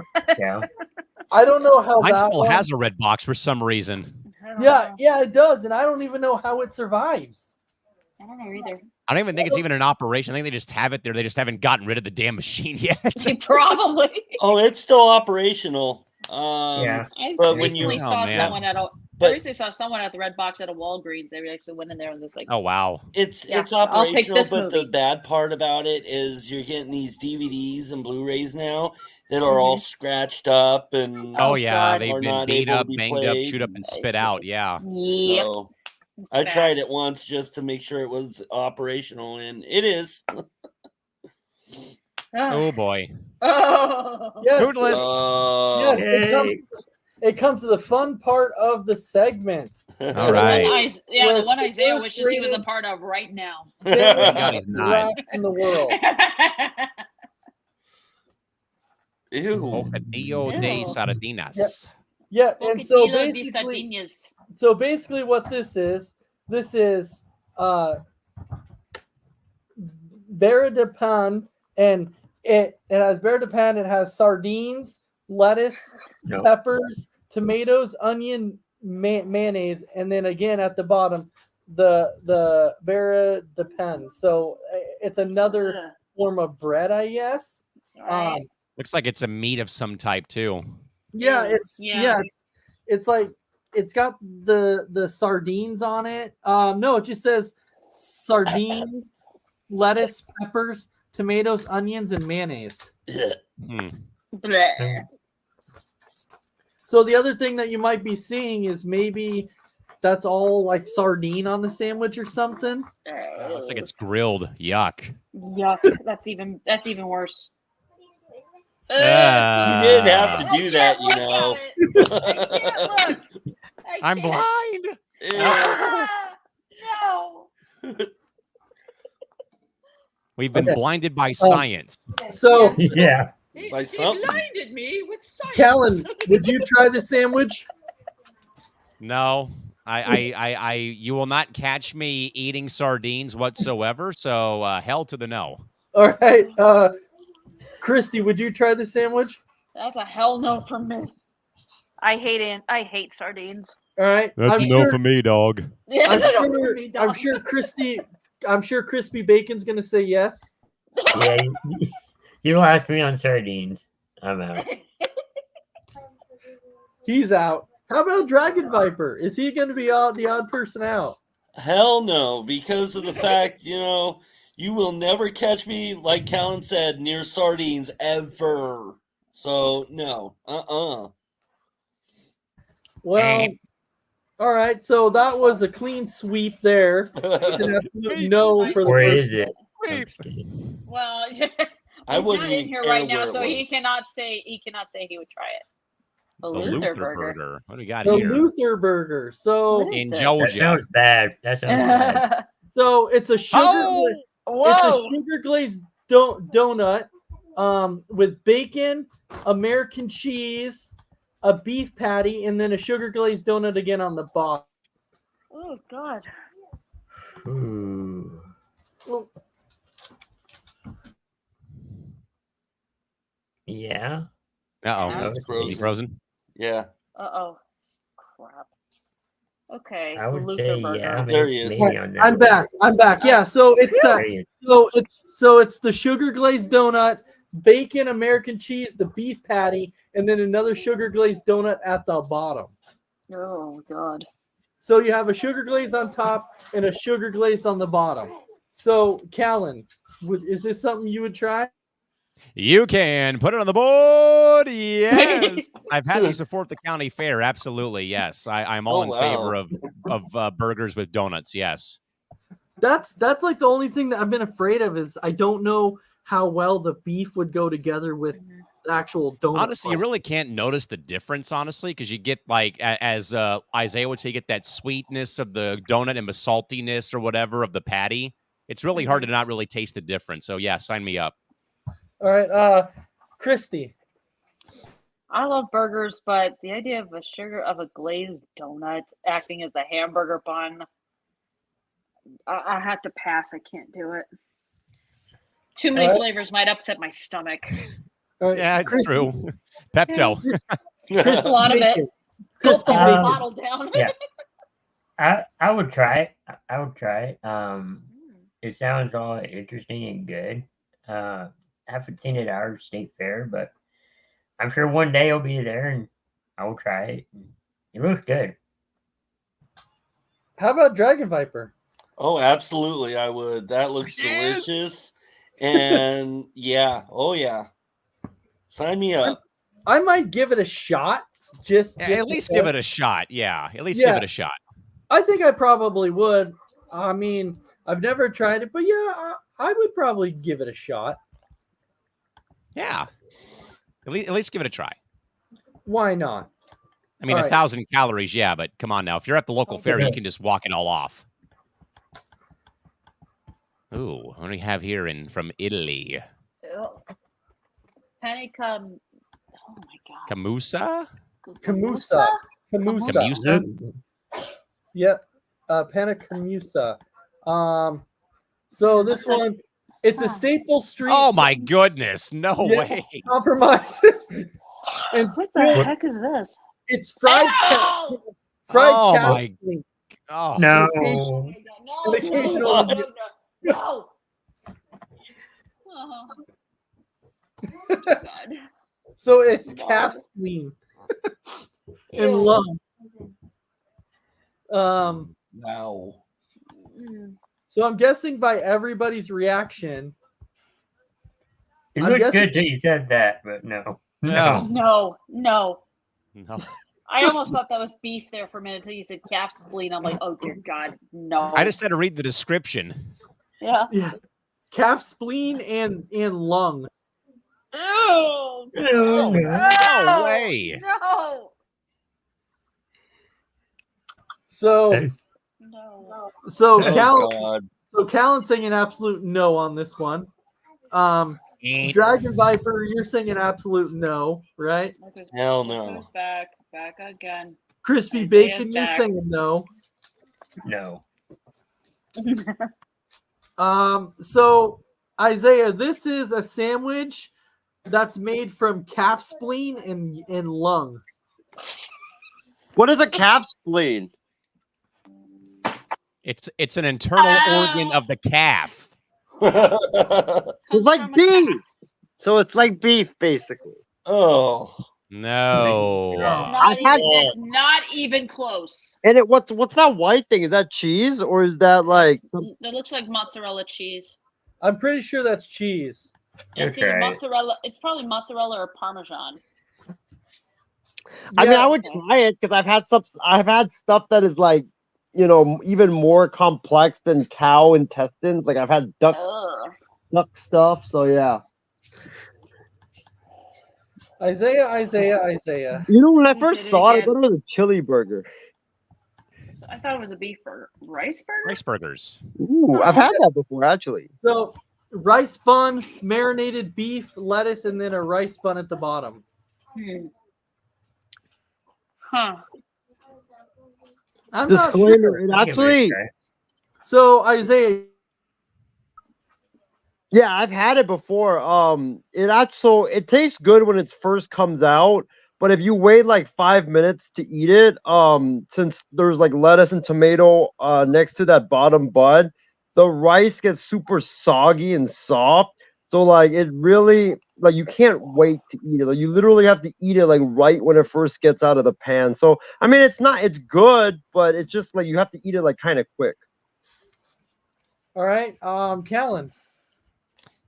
I don't know how Mine that still one- has a red box for some reason. I don't Yeah, know. yeah, it does, and I don't even know how it survives. I don't know either. I don't even think it's even an operation. I think they just have it there. They just haven't gotten rid of the damn machine yet. Probably. Oh, it's still operational. Yeah. I But when recently you- Oh, saw man. someone I But- recently saw someone at the Red Box at a Walgreens. They actually went in there and was like, Oh wow. It's Yeah, it's I'll pick operational, this but the movie. bad part about it is you're getting these DVDs and Blu-rays now that are all scratched up and Oh, Oh, yeah, God. they've Are been not beat able to up, be banged up, played. chewed up, and spit out. Yeah. "Yep." so It's I bad. tried it once just to make sure it was operational, and it is. Oh boy. Oh. Yes, Foodless. Oh, yes. It comes to the fun part of the segment. All The right. one Isaiah Worst wishes he was a rated part of right now. Thank God he's not. Rats in the world. Ew. Bocadillo de Ew. Sardinas. Yeah, and so Bocadillo de basically, sardinas. what this is beurre de pan, and it has beurre de pan. It has sardines, lettuce, No. peppers, tomatoes, onion, mayonnaise, and then again at the bottom the beurre de pan. So it's another form of bread, I guess. Right. Looks like it's a meat of some type too. Yeah, Ew. Yeah. it's like it's got the sardines on it. No, it just says sardines, lettuce, peppers, tomatoes, onions, and mayonnaise. Hmm. Bleh. So the other thing that you might be seeing is maybe that's all like sardine on the sandwich or something. Looks like it's grilled. Yuck. Yuck. That's even worse. You didn't have to I do that, can't you look know. at it. I can't look. I'm blind. Ew. No. We've been Okay. blinded by science. So, Yeah. By He something. blinded me with science. Callan, would you try the sandwich? No, you will not catch me eating sardines whatsoever. So hell to the no. All right, Christy, would you try the sandwich? That's a hell no from me. I hate sardines. All right, me, dog. Yeah, I'm that's a no sure, for me, I'm dog. sure Crispy Bacon's gonna say yes. Yeah. You don't ask me on sardines. I'm out. He's out. How about Dragon Viper? Is he gonna be the odd person out? Hell no, because of the fact, you will never catch me, like Callan said, near sardines ever. So, no. Well, all right. So that was a clean sweep there. It's an absolute no for the Where first is it? I'm just kidding. Well, I he's wouldn't not in even here care right now, where so it he was. cannot say he would try it. The The Luther, Luther burger. burger. What do we got The here? Luther Burger. So, What is In this? That Georgia. sounds bad. That sounds bad. so it's a sugar. Oh! It's a Whoa! sugar glazed donut, with bacon, American cheese, a beef patty, and then a sugar glazed donut again on the bottom. Oh God! Ooh. Well, Yeah. Uh-oh. That's Is he frozen? Yeah. Oh, crap. Okay, I the would Luther say burger. yeah. There Maybe, he is. maybe on that. I'm back. Yeah. So it's that. Brilliant. So it's the sugar glazed donut, bacon, American cheese, the beef patty, and then another sugar glazed donut at the bottom. Oh God! So you have a sugar glazed on top and a sugar glazed on the bottom. So Callan, is this something you would try? You can put it on the board. Yes. I've had these before at the county fair. Absolutely. Yes. I'm all Oh, in wow. favor of burgers with donuts. Yes. That's like the only thing that I've been afraid of is I don't know how well the beef would go together with the actual donut. Honestly, you really can't notice the difference, honestly, because you get like, as Isaiah would say, you get that sweetness of the donut and the saltiness or whatever of the patty. It's really hard to not really taste the difference. So yeah, sign me up. All right, Christy. I love burgers, but the idea of a glazed donut acting as the hamburger bun, I have to pass. I can't do it. Too many Alright. flavors might upset my stomach. All right, Yeah, Christy, true. Pepto. Crispy A lot of it. bacon. Gulp Crispy the bacon. bottle down. Yeah. I would try it. I would try it. It sounds all interesting and good. I haven't seen it at our state fair, but I'm sure one day I'll be there and I will try it. It looks good. How about Dragon Viper? Oh, absolutely. I would. That looks Yes! delicious. And yeah. Oh, yeah. Sign me up. I might give it a shot. Just At least give it a shot. Yeah. At least Yeah. give it a shot. I think I probably would. I mean, I've never tried it, but yeah, I would probably give it a shot. Yeah. At least give it a try. Why not? I mean, All right. 1,000 calories, yeah, but come on now. If you're at the local fair, you can just walk it all off. Ooh, what do we have here from Italy? Ew. Panicum. Oh my god. Camusa? Camusa. Camusa. Camusa? Yep. Panna Camusa. So this one, it's a staple street. Oh my goodness. No Yeah. way. Compromises. And What the heck is this? it's fried Ow! Oh cow my- spleen. Oh. No. No, And occasionally- no. Oh. God. So it's calf spleen and Ew. lung. Wow. Mm. So I'm guessing by everybody's reaction, It I'm looked guessing- good till you said that, but no. No. No, no. No. I almost thought that was beef there for a minute until you said calf spleen. I'm like, oh dear God, no. I just had to read the description. yeah. yeah, calf spleen and lung. Ew. Oh, No. no way. No. So No. so Oh, Cal, God. so Callan's saying an absolute no on this one. Ain't- Dragon Viper, you're saying an absolute no, right? Hell no. Who's back? Back again. Crispy Isaiah's Bacon, you're back. saying no. No. So Isaiah, this is a sandwich that's made from calf spleen and lung. What is a calf spleen? It's an internal organ of the calf. It's like beef. So it's like beef, basically. Oh. No. Not had- even, that's not even close. And what's that white thing? Is that cheese or is that like some- That looks like mozzarella cheese. I'm pretty sure that's cheese. It's Okay. either mozzarella. It's probably mozzarella or parmesan. I mean, I Yeah. would try it because I've had stuff that is like, you know, even more complex than cow intestines. Like I've had duck stuff. So yeah. Isaiah. You know, when I You first did it saw it, I again. thought it was a chili burger. I thought it was a beef burger. Rice burger? Rice burgers. Ooh, I've had that before actually. So rice bun, marinated beef, lettuce, and then a rice bun at the bottom. Hmm. Huh. I'm not Disclaimer: sure. it I'll give it a actually, try. So Isaiah, yeah, I've had it before. It tastes good when it first comes out, but if you wait like 5 minutes to eat it, since there's like lettuce and tomato next to that bottom bud, the rice gets super soggy and soft. So like it really like you can't wait to eat it. Like you literally have to eat it like right when it first gets out of the pan. So I mean it's good, but it's just like you have to eat it like kind of quick. all right. Callan.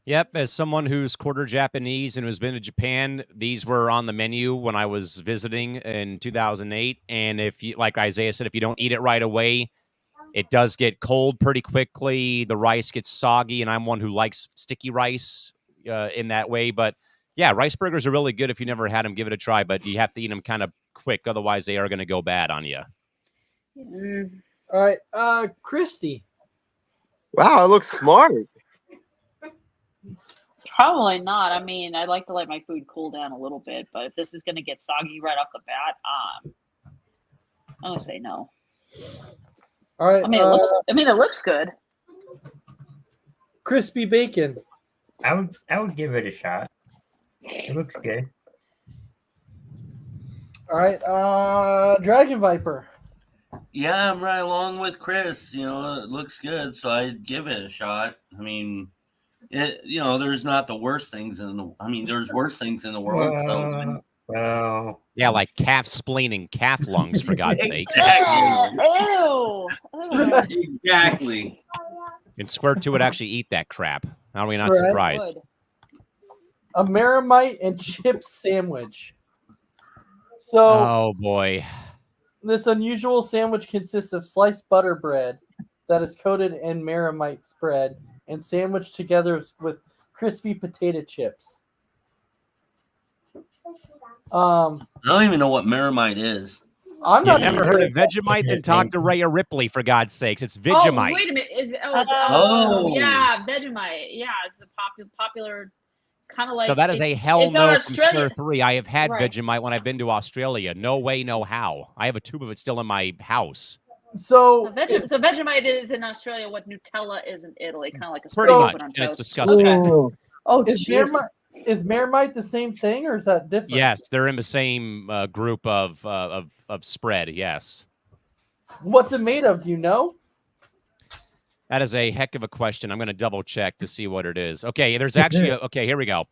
Yep, as someone who's quarter Japanese and who's been to Japan, these were on the menu when I was visiting in 2008. And if you, like Isaiah said, if you don't eat it right away, it does get cold pretty quickly. The rice gets soggy, and I'm one who likes sticky rice in that way. But yeah, rice burgers are really good if you never had them. Give it a try, but you have to eat them kind of quick, otherwise they are going to go bad on you. Mm. All right. Christy. Wow, it looks smart. Probably not. I mean, I like to let my food cool down a little bit, but if this is going to get soggy right off the bat, I'm going to say no. All right. I mean, it looks good. Crispy Bacon. I would give it a shot. It looks good. All right. Dragon Viper. Yeah, I'm right along with Chris. You know, it looks good, so I'd give it a shot. I mean, there's not the worst things there's worse things in the world. So Well, Yeah, like calf spleen and calf lungs, for God's sake. exactly. Ew. Ew. Exactly. And Square 2 would actually eat that crap. How are we not Right. surprised? Good. A Marmite and chip sandwich. So Oh, boy. This unusual sandwich consists of sliced butter bread that is coated in Marmite spread and sandwiched together with crispy potato chips. I don't even know what Marmite is. I'm You've not never even heard sure of Vegemite? Then talk to Rhea Ripley, for God's sakes. It's Vegemite. Oh, wait a minute. It's, Oh. yeah, Vegemite. Yeah, it's a popular. It's kind of like. So that is a it's hell on no from Australia. Square 3. I have had Right. Vegemite when I've been to Australia. No way, no how. I have a tube of it still in my house. So, So Vegemite is in Australia what Nutella is in Italy, kind of like a Pretty spread much, put on and it's toast. disgusting. Okay. Oh, is jeez. Marmite the same thing, or is that different? Yes, they're in the same group of spread. Yes, What's it made of? Do you know? that is a heck of a question. I'm going to double check to see what it is. Okay, there's actually okay. Here we go.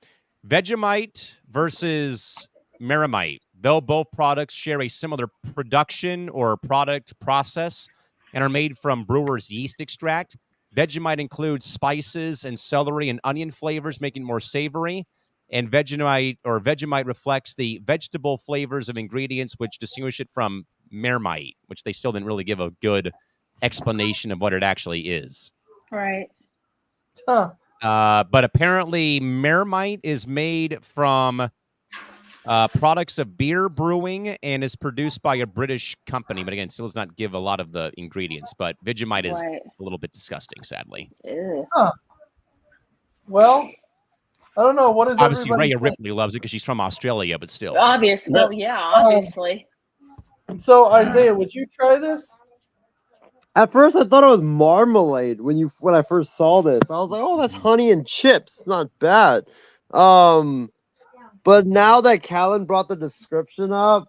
Vegemite versus Marmite. Though both products share a similar production or product process and are made from brewer's yeast extract, Vegemite includes spices and celery and onion flavors, making it more savory. And Vegemite reflects the vegetable flavors of ingredients which distinguish it from Marmite, which they still didn't really give a good explanation of what it actually is. Right. Huh. But apparently Marmite is made from products of beer brewing and is produced by a British company. But again, still does not give a lot of the ingredients. But Vegemite is Right. a little bit disgusting, sadly. Ew. Well, I don't know. What is Obviously, everybody Rhea think? Ripley loves it because she's from Australia, but still. Obvious. Well, yeah, obviously. So, Isaiah, would you try this? At first, I thought it was marmalade when I first saw this. I was like, "Oh, that's honey and chips. It's not bad." But now that Callan brought the description up,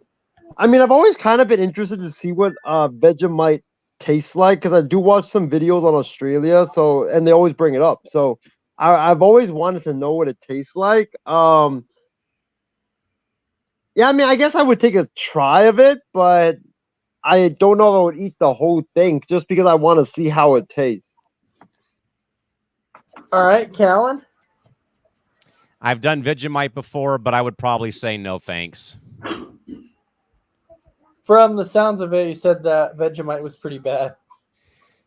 I mean, I've always kind of been interested to see what Vegemite tastes like because I do watch some videos on Australia, and they always bring it up. So I've always wanted to know what it tastes like. Yeah, I mean, I guess I would take a try of it, but I don't know if I would eat the whole thing just because I want to see how it tastes. All right, Callan. I've done Vegemite before, but I would probably say no thanks. From the sounds of it, you said that Vegemite was pretty bad.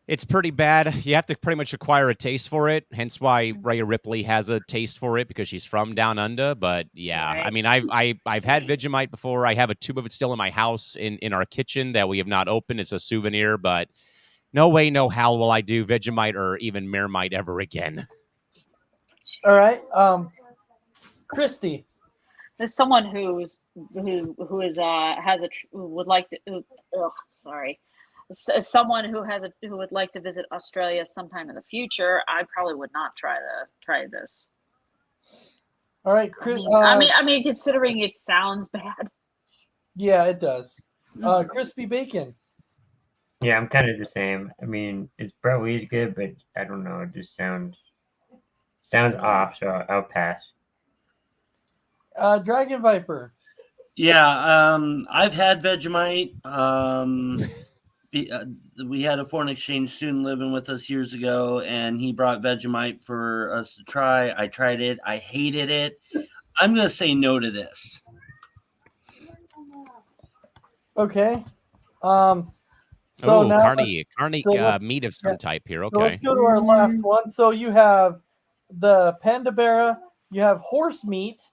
It's pretty bad. You have to pretty much acquire a taste for it. Hence why Rhea Ripley has a taste for it because she's from down under. But yeah, Right. I mean, I've had Vegemite before. I have a tube of it still in my house in our kitchen that we have not opened. It's a souvenir, but no way, no how will I do Vegemite or even Marmite ever again. All right, Christy. There's someone who would like to. Sorry. Someone who would like to visit Australia sometime in the future. I probably would not try this. All right, I mean, considering it sounds bad. Yeah, it does. Crispy bacon. Yeah, I'm kind of the same. I mean, it's probably good, but I don't know. It just sounds off, so I'll pass. Dragon Viper. Yeah, I've had Vegemite. We had a foreign exchange student living with us years ago, and he brought Vegemite for us to try. I tried it. I hated it. I'm going to say no to this. Okay. So now carne let's- meat of some type here. So Okay. let's go to our last one. So you have the Pandabera, you have horse meat,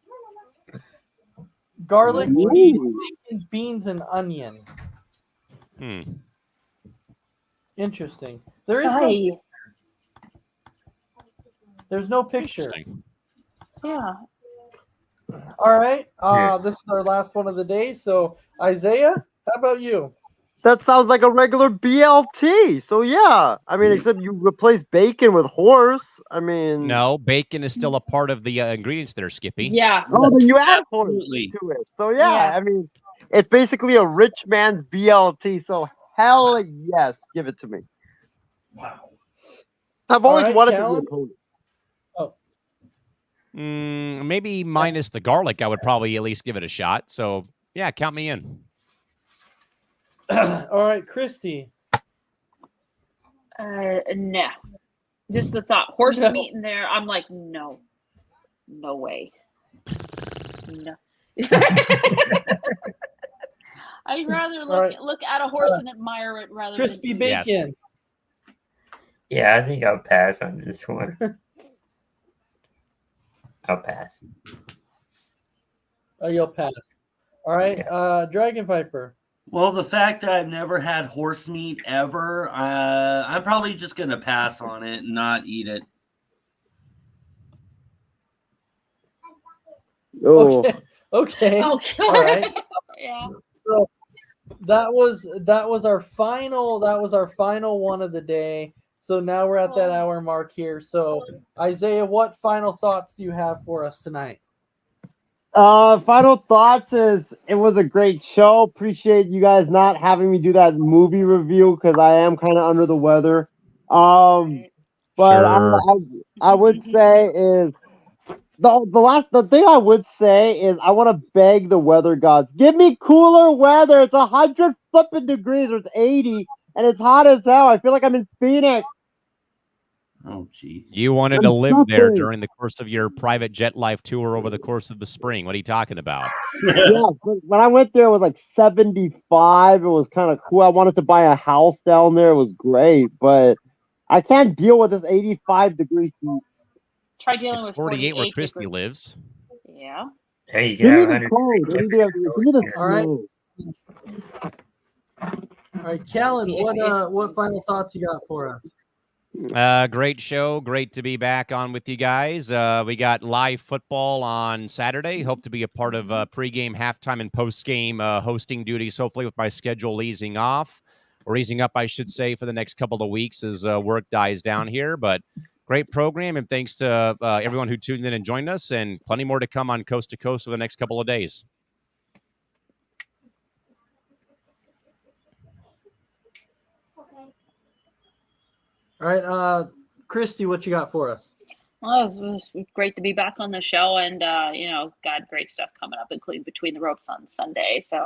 garlic, cheese, bacon, beans, and onion. Interesting. There's no picture. Interesting. Yeah. All right. Yeah. This is our last one of the day. So Isaiah, how about you? That sounds like a regular BLT. So yeah, I mean, except you replace bacon with horse. I mean, No, bacon is still a part of the ingredients that are Skippy. Yeah. Oh, then you add horse Absolutely. to it. So yeah, Yeah. I mean, it's basically a rich man's BLT. So hell yes, give it to me. Wow. I've always right, wanted to Callan? be a pony. Maybe minus the garlic, I would probably at least give it a shot. So yeah, count me in. All right, Christy. No. Just the thought, horse No. meat in there. I'm like, no way. No. I'd rather All right. look at a horse and admire it rather Crispy than Yes. bacon. Yeah, I think I'll pass on this one. I'll pass. Oh, you'll pass. All right. Dragon Viper. Well, the fact that I've never had horse meat ever, I'm probably just going to pass on it and not eat it. Oh, Okay. Oh, All right. yeah. So that was our final one of the day. So now we're at that hour mark here. So Isaiah, what final thoughts do you have for us tonight? Final thoughts is it was a great show. Appreciate you guys not having me do that movie review because I am kind of under the weather. But Sure. I would say is the thing I would say is I want to beg the weather gods, give me cooler weather. It's 100 flipping degrees or it's 80 and it's hot as hell. I feel like I'm in Phoenix. Oh, geez. You wanted to live there Nothing. during the course of your private jet life tour over the course of the spring. What are you talking about? Yeah, but when I went there, it was like 75. It was kind of cool. I wanted to buy a house down there. It was great, but I can't deal with this 85-degree heat. Try dealing It's with 48 where 48 Christy degrees. lives. Yeah. Hey, you Give can me have the 100 cold. Give me the All right. snow. All right, Kellen, what final thoughts you got for us? Great show. Great to be back on with you guys. We got live football on Saturday. Hope to be a part of pregame, halftime, and postgame hosting duties, hopefully with my schedule easing off, or easing up, I should say, for the next couple of weeks as work dies down here. But great program, and thanks to everyone who tuned in and joined us, and plenty more to come on Coast to Coast for the next couple of days. All right, Christy, what you got for us? Well, it was great to be back on the show, and got great stuff coming up, including Between the Ropes on Sunday. So,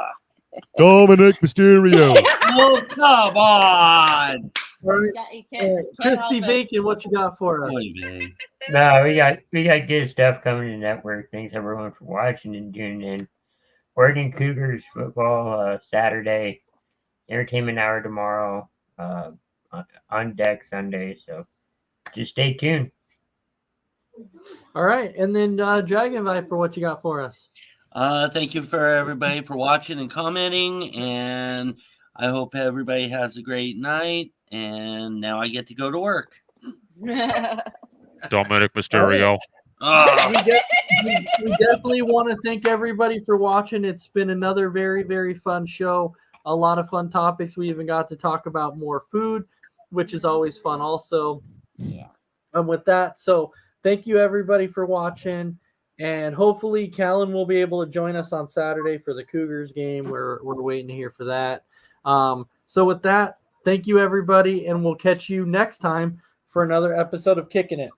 Dominic Mysterio. Oh, come on. All right, you can't help Crispy it. Bacon, what you got for us? Oy vey. No, we got good stuff coming to the network. Thanks everyone for watching and tuning in. Oregon Cougars football Saturday, entertainment hour tomorrow, on deck Sunday. So just stay tuned. All right, and then Dragon Viper, what you got for us? Thank you for everybody for watching and commenting, and I hope everybody has a great night. And now I get to go to work. Dominic Mysterio. Oh, We definitely want to thank everybody for watching. It's been another very, very fun show. A lot of fun topics. We even got to talk about more food, which is always fun also. Yeah. And with that, so thank you everybody for watching. And hopefully Callan will be able to join us on Saturday for the Cougars game. We're waiting to hear for that. So with that, thank you everybody, and we'll catch you next time for another episode of Kicking It.